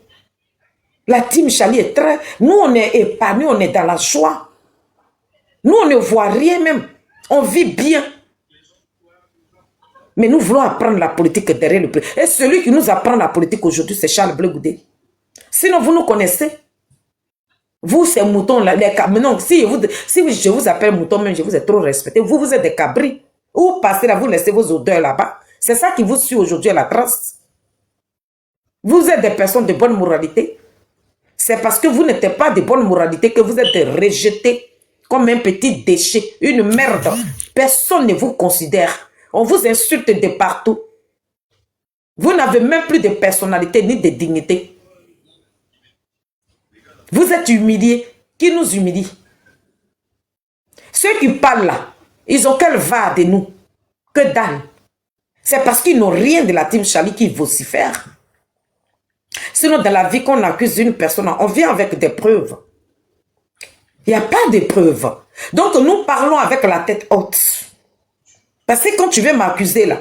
La team Chali est très... Nous, on est épanouis, on est dans la joie. Nous, on ne voit rien même. On vit bien. Mais nous voulons apprendre la politique derrière le président. Et celui qui nous apprend la politique aujourd'hui, c'est Charles Blé Goudé. Sinon, vous nous connaissez. Vous, ces moutons là, les cabris. Non, si je vous appelle mouton, même je vous ai trop respecté. Vous, vous êtes des cabris. Vous passez là, vous laissez vos odeurs là-bas. C'est ça qui vous suit aujourd'hui à la trace. Vous êtes des personnes de bonne moralité. C'est parce que vous n'êtes pas de bonne moralité que vous êtes rejetés comme un petit déchet, une merde. Personne ne vous considère. On vous insulte de partout. Vous n'avez même plus de personnalité ni de dignité. Vous êtes humiliés. Qui nous humilie? Ceux qui parlent là, ils ont quel va de nous? Que dalle. C'est parce qu'ils n'ont rien de la team Chali qui vocifère. Sinon, dans la vie, qu'on accuse une personne, on vient avec des preuves. Il n'y a pas de preuves. Donc, nous parlons avec la tête haute. Parce que quand tu veux m'accuser là,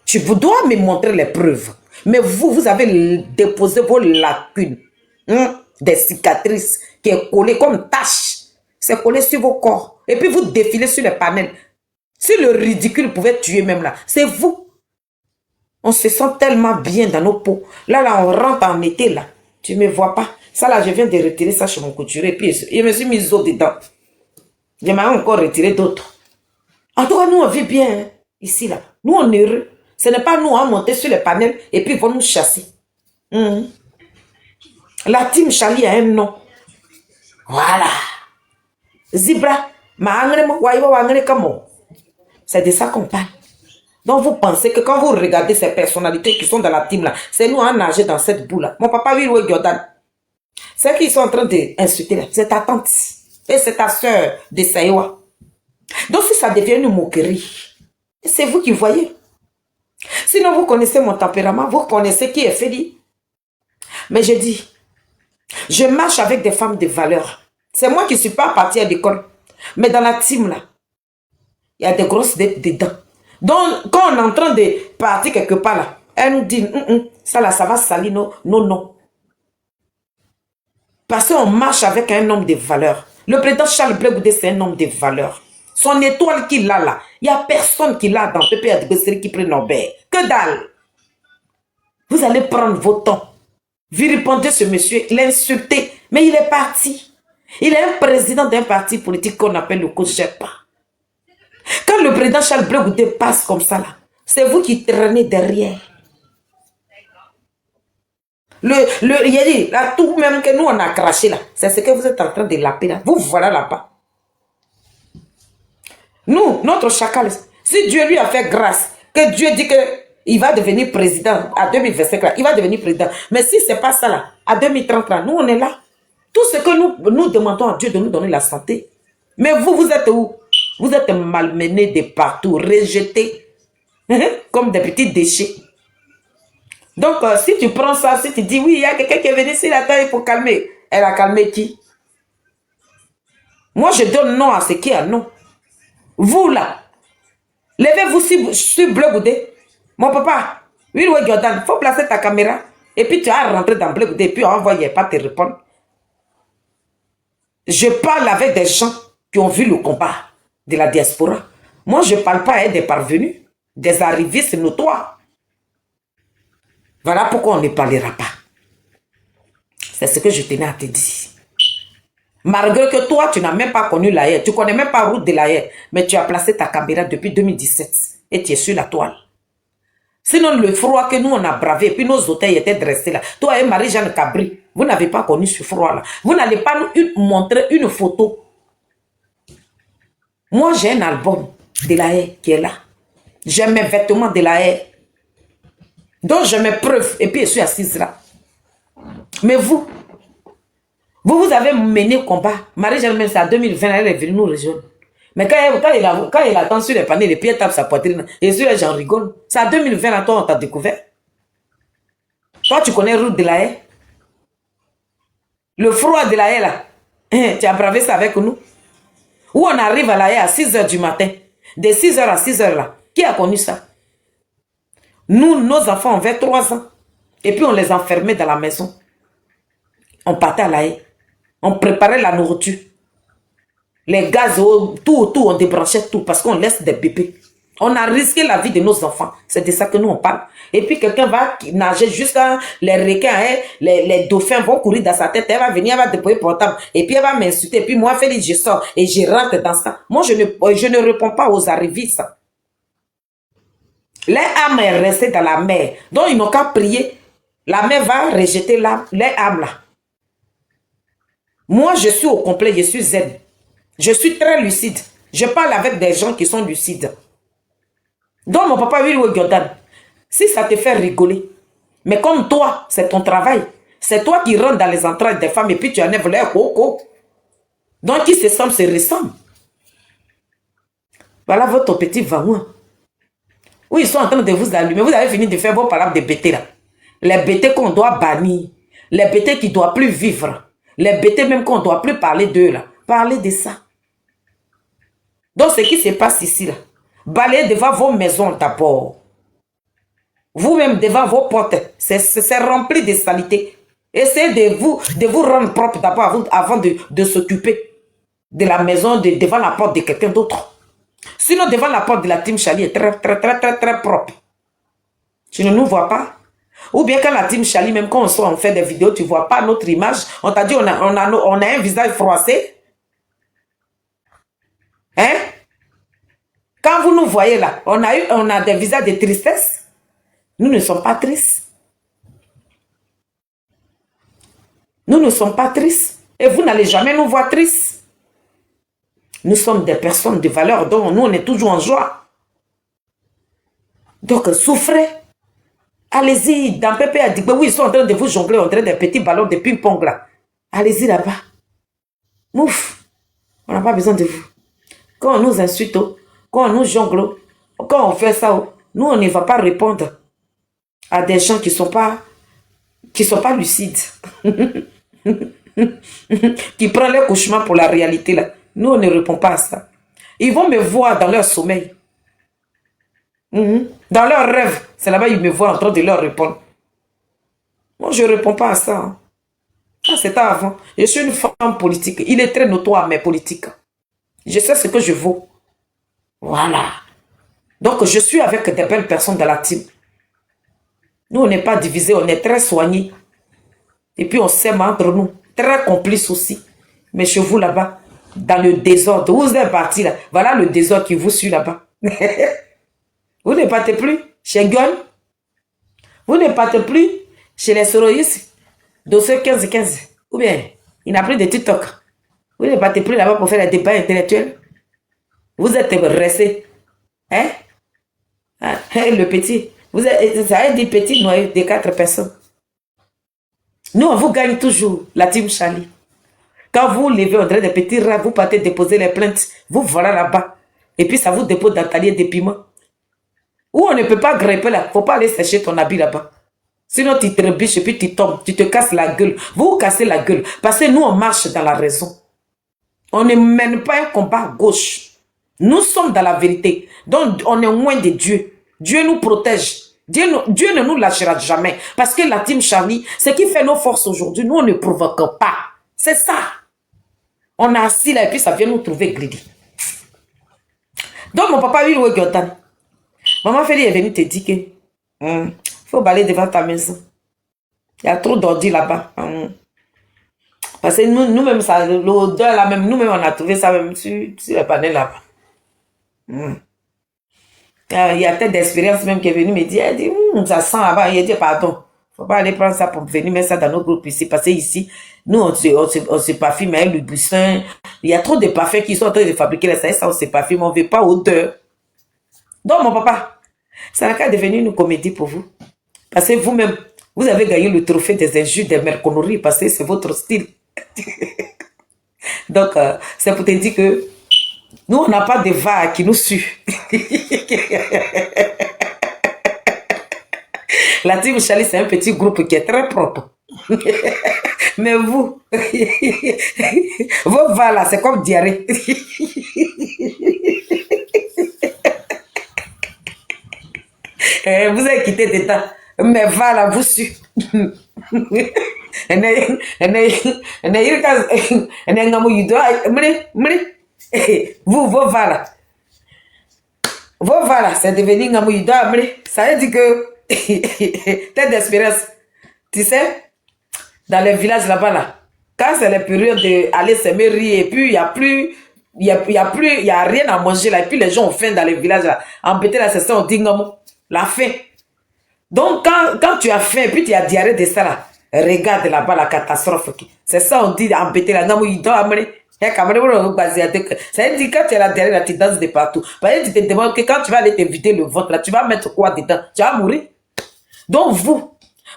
tu dois me montrer les preuves. Mais vous avez déposé vos lacunes. Des cicatrices qui est collées comme taches. C'est collé sur vos corps. Et puis vous défilez sur les panels. Si le ridicule pouvait tuer même là, c'est vous. On se sent tellement bien dans nos peaux. Là, on rentre en été là. Tu ne me vois pas. Ça là, je viens de retirer ça chez mon couturier. Puis je me suis mis d'autres dedans. J'aimerais encore retirer d'autres. En tout cas, nous on vit bien hein, ici là. Nous on est heureux. Ce n'est pas nous à monter sur les panels et puis ils vont nous chasser. La team Chali a un nom. Voilà. Zibra. C'est de ça qu'on parle. Donc vous pensez que quand vous regardez ces personnalités qui sont dans la team là, c'est nous à nager dans cette boue là. Mon papa Wilwe Jordan. C'est qu'ils sont en train d'insulter là. C'est ta tante. Et c'est ta soeur de Saïwa. Donc si ça devient une moquerie, c'est vous qui voyez. Sinon vous connaissez mon tempérament, vous connaissez qui est Félix. Mais je dis, je marche avec des femmes de valeur. C'est moi qui ne suis pas partie à l'école. Mais dans la team là, Il y a des grosses dettes dedans. Donc, quand on est en train de partir quelque part là, elle nous dit, ça là, ça va salir non. Parce qu'on marche avec un homme de valeur. Le président Charles Blé Goudé, c'est un homme de valeur. Son étoile qu'il a là, il n'y a personne qui l'a dans PPA de Besseri qui prend Nobel. Que dalle! Vous allez prendre vos temps. Vilipender ce monsieur, l'insulter. Mais il est parti. Il est un président d'un parti politique qu'on appelle le COJEPA. Quand le président Charles Blé Goudé passe comme ça là, c'est vous qui traînez derrière. Il a dit, là, tout même que nous on a craché là, c'est ce que vous êtes en train de laper là. Vous voilà là-bas. Nous, notre chacal, si Dieu lui a fait grâce, que Dieu dit qu'il va devenir président à 2025 là, il va devenir président. Mais si ce n'est pas ça là, à 2030 là, nous on est là. Tout ce que nous demandons à Dieu de nous donner la santé. Mais vous êtes où? Vous êtes malmenés de partout, rejetés, comme des petits déchets. Donc, si tu prends ça, si tu dis, oui, il y a quelqu'un qui est venu ici, là, il faut calmer. Elle a calmé qui? Moi, je donne non à ce qui a non. Vous, là, levez-vous sur Blé Goudé. Mon papa, oui, Jordan, il faut placer ta caméra. Et puis, tu as rentré dans Blé Goudé, et puis on ne pas te répondre. Je parle avec des gens qui ont vu le combat de la diaspora. Moi, je ne parle pas à des parvenus, des arrivistes notoires. Voilà pourquoi on ne parlera pas. C'est ce que je tenais à te dire. Malgré que toi, tu n'as même pas connu l'AE, tu ne connais même pas la route de l'AE, mais tu as placé ta caméra depuis 2017 et tu es sur la toile. Sinon, le froid que nous, on a bravé, et puis nos hôtels étaient dressés là. Toi et Marie-Jeanne Cabri, vous n'avez pas connu ce froid-là. Vous n'allez pas nous montrer une photo. Moi, j'ai un album de l'AE qui est là. J'ai mes vêtements de l'AE. Donc, j'ai mes preuves, et puis je suis assise là. Mais vous avez mené le combat. Marie-Jeanne, même c'est en 2020, elle est venue nous rejoindre. Mais quand il attend sur les paniers, les pieds tapent sa poitrine, et sur les gens rigolent. C'est en 2020, là, toi, on t'a découvert. Toi, tu connais route de la haie. Le froid de la haie, là. Tu as bravé ça avec nous. Où on arrive à la haie à 6 h du matin. De 6 h à 6 h, là. Qui a connu ça? Nous, nos enfants avaient 3 ans. Et puis, on les enfermait dans la maison. On partait à la haie. On préparait la nourriture. Les gaz, tout, on débranchait tout parce qu'on laisse des bébés. On a risqué la vie de nos enfants. C'est de ça que nous, on parle. Et puis, quelqu'un va nager jusqu'à les requins, les dauphins vont courir dans sa tête. Elle va venir, elle va déployer portable. Et puis, elle va m'insulter. Et puis, moi, Félix, je sors et je rentre dans ça. Moi, je ne réponds pas aux arrivistes. Les âmes sont restées dans la mer. Donc, ils n'ont qu'à prier. La mer va rejeter les âmes là. Moi, je suis au complet, je suis zen. Je suis très lucide. Je parle avec des gens qui sont lucides. Donc, mon papa, Willy Jordan, si ça te fait rigoler, mais comme toi, c'est ton travail. C'est toi qui rentres dans les entrailles des femmes et puis tu enlèves leur coco. Donc, qui se ressemble. Voilà votre petit vagouin. Oui, ils sont en train de vous allumer. Vous avez fini de faire vos palabres de bêtés là. Les bêtés qu'on doit bannir. Les bêtés qui ne doivent plus vivre. Les bêtés même qu'on ne doit plus parler d'eux là. Parlez de ça. Donc, ce qui se passe ici là. Balayez devant vos maisons d'abord. Vous-même devant vos portes. C'est rempli de saleté. Essayez de vous rendre propre d'abord avant de s'occuper de la maison, devant la porte de quelqu'un d'autre. Sinon, devant la porte de la team Chali est très propre. Tu ne nous vois pas? Ou bien quand la team Chali, même quand on fait des vidéos, tu ne vois pas notre image. On t'a dit on a un visage froissé. Hein? Quand vous nous voyez là, on a des visages de tristesse. Nous ne sommes pas tristes. Nous ne sommes pas tristes. Et vous n'allez jamais nous voir tristes. Nous sommes des personnes de valeur, donc nous, on est toujours en joie. Donc, souffrez. Allez-y, dans Pépé a dit, oui, ils sont en train de vous jongler, on dirait des petits ballons de ping-pong là. Allez-y là-bas. Mouf. On n'a pas besoin de vous. Quand on nous insulte, quand on nous jongle, quand on fait ça, nous, on ne va pas répondre à des gens qui ne sont pas lucides. Qui prennent les cauchemars pour la réalité là. Nous, on ne répond pas à ça. Ils vont me voir dans leur sommeil. Dans leurs rêves, c'est là-bas ils me voient en train de leur répondre. Moi, je ne réponds pas à ça. Hein. Ah, c'était avant. Je suis une femme politique. Il est très notoire, mes politiques. Je sais ce que je vaux. Voilà. Donc, je suis avec des belles personnes dans la team. Nous, on n'est pas divisés, on est très soignés. Et puis, on s'aime entre nous. Très complices aussi. Mais chez vous, là-bas, dans le désordre, vous êtes partis là. Voilà le désordre qui vous suit là-bas. Vous ne partez plus chez Gun. Vous ne partez plus chez les soroïstes. Dossier 15-15. Ou bien, il n'a plus de TikTok. Vous ne partez plus là-bas pour faire des débats intellectuels. Vous êtes restés. Hein? Ah, le petit. Vous êtes, ça a des petits noyaux de 4 personnes. Nous, on vous gagne toujours, la team Charlie. Quand vous levez, on dirait des petits rats, vous partez déposer les plaintes. Vous voilà là-bas. Et puis, ça vous dépose dans talier des piments. Ou on ne peut pas grimper là. Il ne faut pas aller sécher ton habit là-bas. Sinon, tu te rebiches et puis tu tombes. Tu te casses la gueule. Vous vous cassez la gueule. Parce que nous, on marche dans la raison. On ne mène pas un combat à gauche. Nous sommes dans la vérité. Donc, on est loin de Dieu. Dieu nous protège. Dieu ne nous lâchera jamais. Parce que la team Charlie, ce qui fait nos forces aujourd'hui, nous, on ne provoque pas. C'est ça. On est assis là et puis ça vient nous trouver greedy. Donc, mon papa, lui, où est Gyortan? Maman Feli est venue te dire que faut balayer devant ta maison. Il y a trop d'ordi là-bas. Parce que nous-mêmes, l'odeur là, même nous-mêmes, on a trouvé ça même sur les panels là-bas. Il y a peut-être d'expérience même qui est venue me dire, elle dit, ça sent là-bas. Il a dit, pardon, faut pas aller prendre ça pour venir mettre ça dans nos groupes ici. Parce que ici, nous, on se parfume avec le buisson. Il y a trop de parfums qui sont en train de fabriquer ça, on se parfume, on ne veut pas odeur. Donc, mon papa, ça n'a qu'à devenir une comédie pour vous. Parce que vous-même, vous avez gagné le trophée des injures, des merconneries, parce que c'est votre style. Donc, c'est pour te dire que nous, on n'a pas de vagues qui nous suent. La team Charlie, c'est un petit groupe qui est très propre. Mais vous, vos vagues là, c'est comme diarrhée. Vous avez quitté dedans. Mais voilà, vous suivez. Vous, vos valas. Vos valas, c'est devenu Ngamouyudo. Ça veut dire que tête d'espérance. Tu sais, dans les villages là-bas, là, quand c'est la période d'aller s'aimer riz, et puis il n'y a plus. Il y a rien à manger là, et puis les gens ont faim dans les villages là. En pété là, c'est ça, on dit Ngamo. La faim. Donc, quand tu as faim et puis tu as diarrhée de ça là, regarde là-bas la catastrophe. C'est ça, on dit embêter la gamme, il doit amener. Ça veut dire que quand tu as la diarrhée là, tu danses de partout. Parce que tu te demandes que quand tu vas aller te vider le ventre là, tu vas mettre quoi dedans? Tu vas mourir. Donc, vous,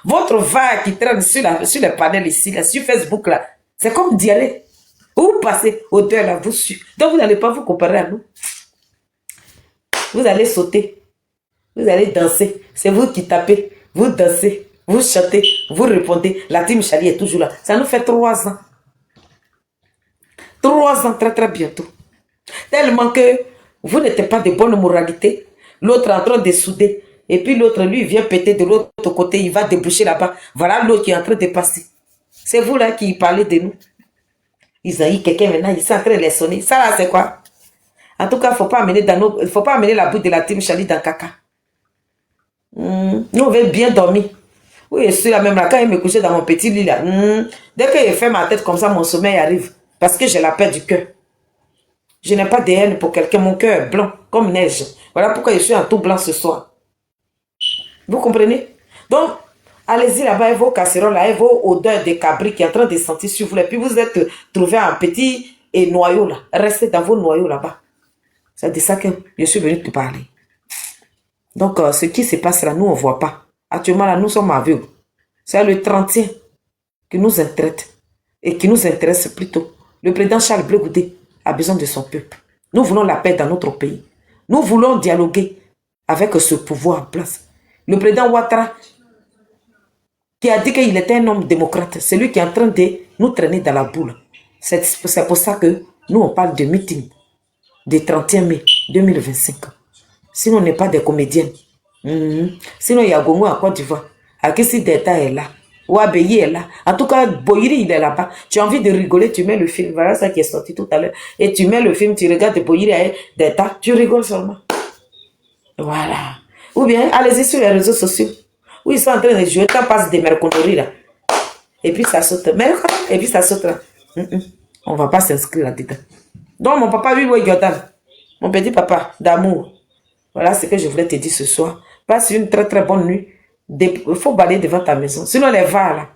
votre vague qui traîne sur les panels ici, là, sur Facebook là, c'est comme diarrhée. Vous passez au-delà là, vous suivez. Donc, vous n'allez pas vous comparer à nous. Vous allez sauter. Vous allez danser. C'est vous qui tapez. Vous dansez. Vous chantez. Vous répondez. La team Charlie est toujours là. Ça nous fait 3 ans. 3 ans, très très bientôt. Tellement que vous n'êtes pas de bonne moralité. L'autre en train de souder. Et puis l'autre, lui, vient péter de l'autre côté. Il va déboucher là-bas. Voilà l'autre qui est en train de passer. C'est vous là qui parlez de nous. Ils ont eu quelqu'un maintenant. Ils sont en train de les sonner. Ça là, c'est quoi? En tout cas, il ne faut pas amener la boue de la team Charlie dans caca. Nous, on veut bien dormir. Oui, je suis là même là. Quand il me couchait dans mon petit lit là, dès qu'il fait ma tête comme ça, mon sommeil arrive. Parce que j'ai la paix du cœur. Je n'ai pas de haine pour quelqu'un. Mon cœur est blanc, comme neige. Voilà pourquoi je suis en tout blanc ce soir. Vous comprenez? Donc, allez-y là-bas, avec vos casseroles, avec vos odeurs de cabri qui est en train de sentir sur vous. Et puis vous êtes trouvé un petit noyau là. Restez dans vos noyaux là-bas. C'est de ça que je suis venu te parler. Donc, ce qui se passe là, nous, on ne voit pas. Actuellement, là, nous sommes aveugles. C'est le 30e qui nous intéresse et qui nous intéresse plutôt. Le président Charles Blé Goudé a besoin de son peuple. Nous voulons la paix dans notre pays. Nous voulons dialoguer avec ce pouvoir en place. Le président Ouattara, qui a dit qu'il était un homme démocrate, c'est lui qui est en train de nous traîner dans la boule. C'est pour ça que nous, on parle de meeting. du 31 mai 2025. Sinon, on n'est pas des comédiennes. Sinon, il y a Gongo à Côte d'Ivoire. Akissi Deta est là. Ouabeyi est là. En tout cas, Boyiri, il est là-bas. Tu as envie de rigoler, tu mets le film. Voilà ça qui est sorti tout à l'heure. Et tu mets le film, tu regardes Boyiri et Deta, tu rigoles seulement. Voilà. Ou bien, allez-y sur les réseaux sociaux. Où ils sont en train de jouer, quand passe des merconneries là. Et puis ça saute. Et puis ça saute là. On ne va pas s'inscrire là-dedans. Donc, mon papa, lui, mon petit papa d'amour. Voilà ce que je voulais te dire ce soir. Passe une très très bonne nuit. Il faut balayer devant ta maison. Sinon, les va là.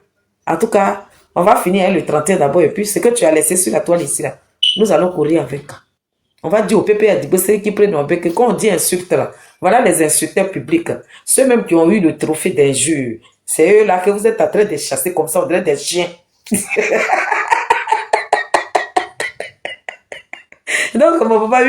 En tout cas, on va finir le 31 d'abord. Et puis, ce que tu as laissé sur la toile ici là, nous allons courir avec. On va dire au PPA qui prennent nos bec. Quand on dit insulte là, voilà les insulteurs publics. Ceux même qui ont eu le trophée d'injure. C'est eux là que vous êtes en train de chasser comme ça, on dirait des chiens. Donc, mon papa,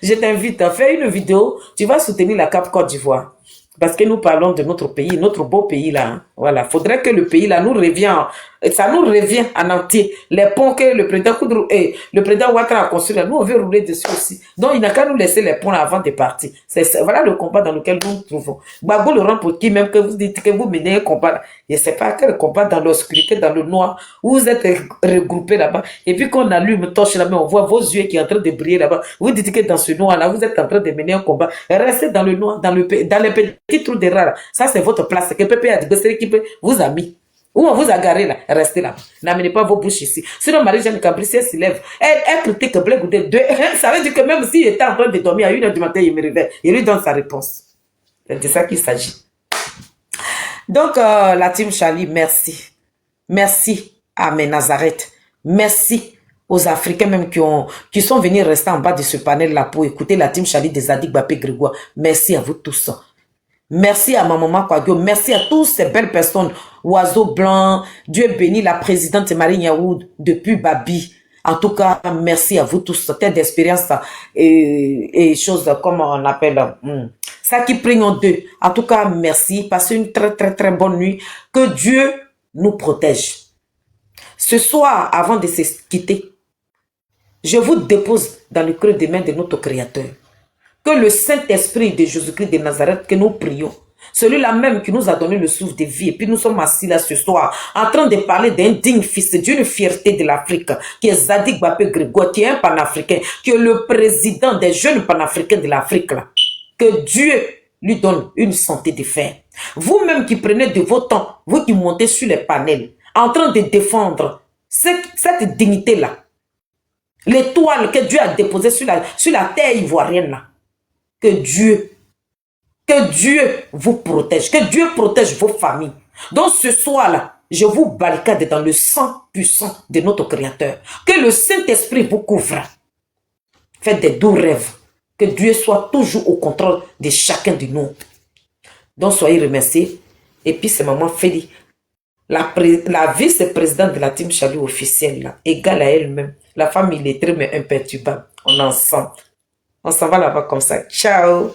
je t'invite à faire une vidéo. Tu vas soutenir la CAP Côte d'Ivoire. Parce que nous parlons de notre pays, notre beau pays là. Hein. Voilà. Faudrait que le pays là nous revienne. Ça nous revient en entier. Les ponts que le président Koudrou et le président Ouattara a construit là, nous on veut rouler dessus aussi. Donc il n'a qu'à nous laisser les ponts là avant de partir. Voilà le combat dans lequel nous nous trouvons. Gbagbo Laurent pour qui même que vous dites que vous menez un combat là. Je ne sais pas quel combat dans l'obscurité, dans le noir, où vous êtes regroupés là-bas. Et puis quand on allume torche là-bas, on voit vos yeux qui sont en train de briller là-bas. Vous dites que dans ce noir là, vous êtes en train de mener un combat. Restez dans le noir, dans les petits trous de rats. Ça c'est votre place. Que Pépé a dit, c'est l'équipe vous a mis. Où on vous a garé là, restez là. N'amenez pas vos bouches ici. Sinon, Marie-Jeanne Cabrissier se lève. Elle critique Blé Goudé. Ça veut dire que même s'il était en train de dormir à 1h du matin, il me réveille. Il lui donne sa réponse. C'est de ça qu'il s'agit. Donc, la team Charlie, merci. Merci à mes Nazareth. Merci aux Africains même qui sont venus rester en bas de ce panel-là pour écouter la team Charlie des Adik Bapé Grégoire. Merci à vous tous. Merci à ma maman Kwagyo. Merci à toutes ces belles personnes. Oiseau Blanc, Dieu bénit la présidente Marie Niaoud depuis Babi. En tout cas, merci à vous tous. Telle d'expérience et choses comme on appelle ça qui prie en deux. En tout cas, merci. Passez une très très très bonne nuit. Que Dieu nous protège. Ce soir, avant de se quitter, je vous dépose dans le creux des mains de notre Créateur. Que le Saint-Esprit de Jésus-Christ de Nazareth, que nous prions, celui-là même qui nous a donné le souffle de vie, et puis nous sommes assis là ce soir, en train de parler d'un digne fils, d'une fierté de l'Afrique, qui est Zadik Bapé Grégoire, qui est un panafricain, qui est le président des jeunes panafricains de l'Afrique. Que Dieu lui donne une santé de fer. Vous-même qui prenez de vos temps, vous qui montez sur les panels, en train de défendre cette dignité-là, l'étoile que Dieu a déposée sur la terre ivoirienne là. Que Dieu vous protège, que Dieu protège vos familles. Donc ce soir-là, je vous barricade dans le sang puissant de notre Créateur. Que le Saint-Esprit vous couvre. Faites des doux rêves. Que Dieu soit toujours au contrôle de chacun de nous. Donc soyez remerciés. Et puis c'est maman Féli, la vice-présidente de la team Charlie officielle, là, égale à elle-même. La femme illettrée mais imperturbable. On est ensemble. On s'en va là-bas comme ça. Ciao.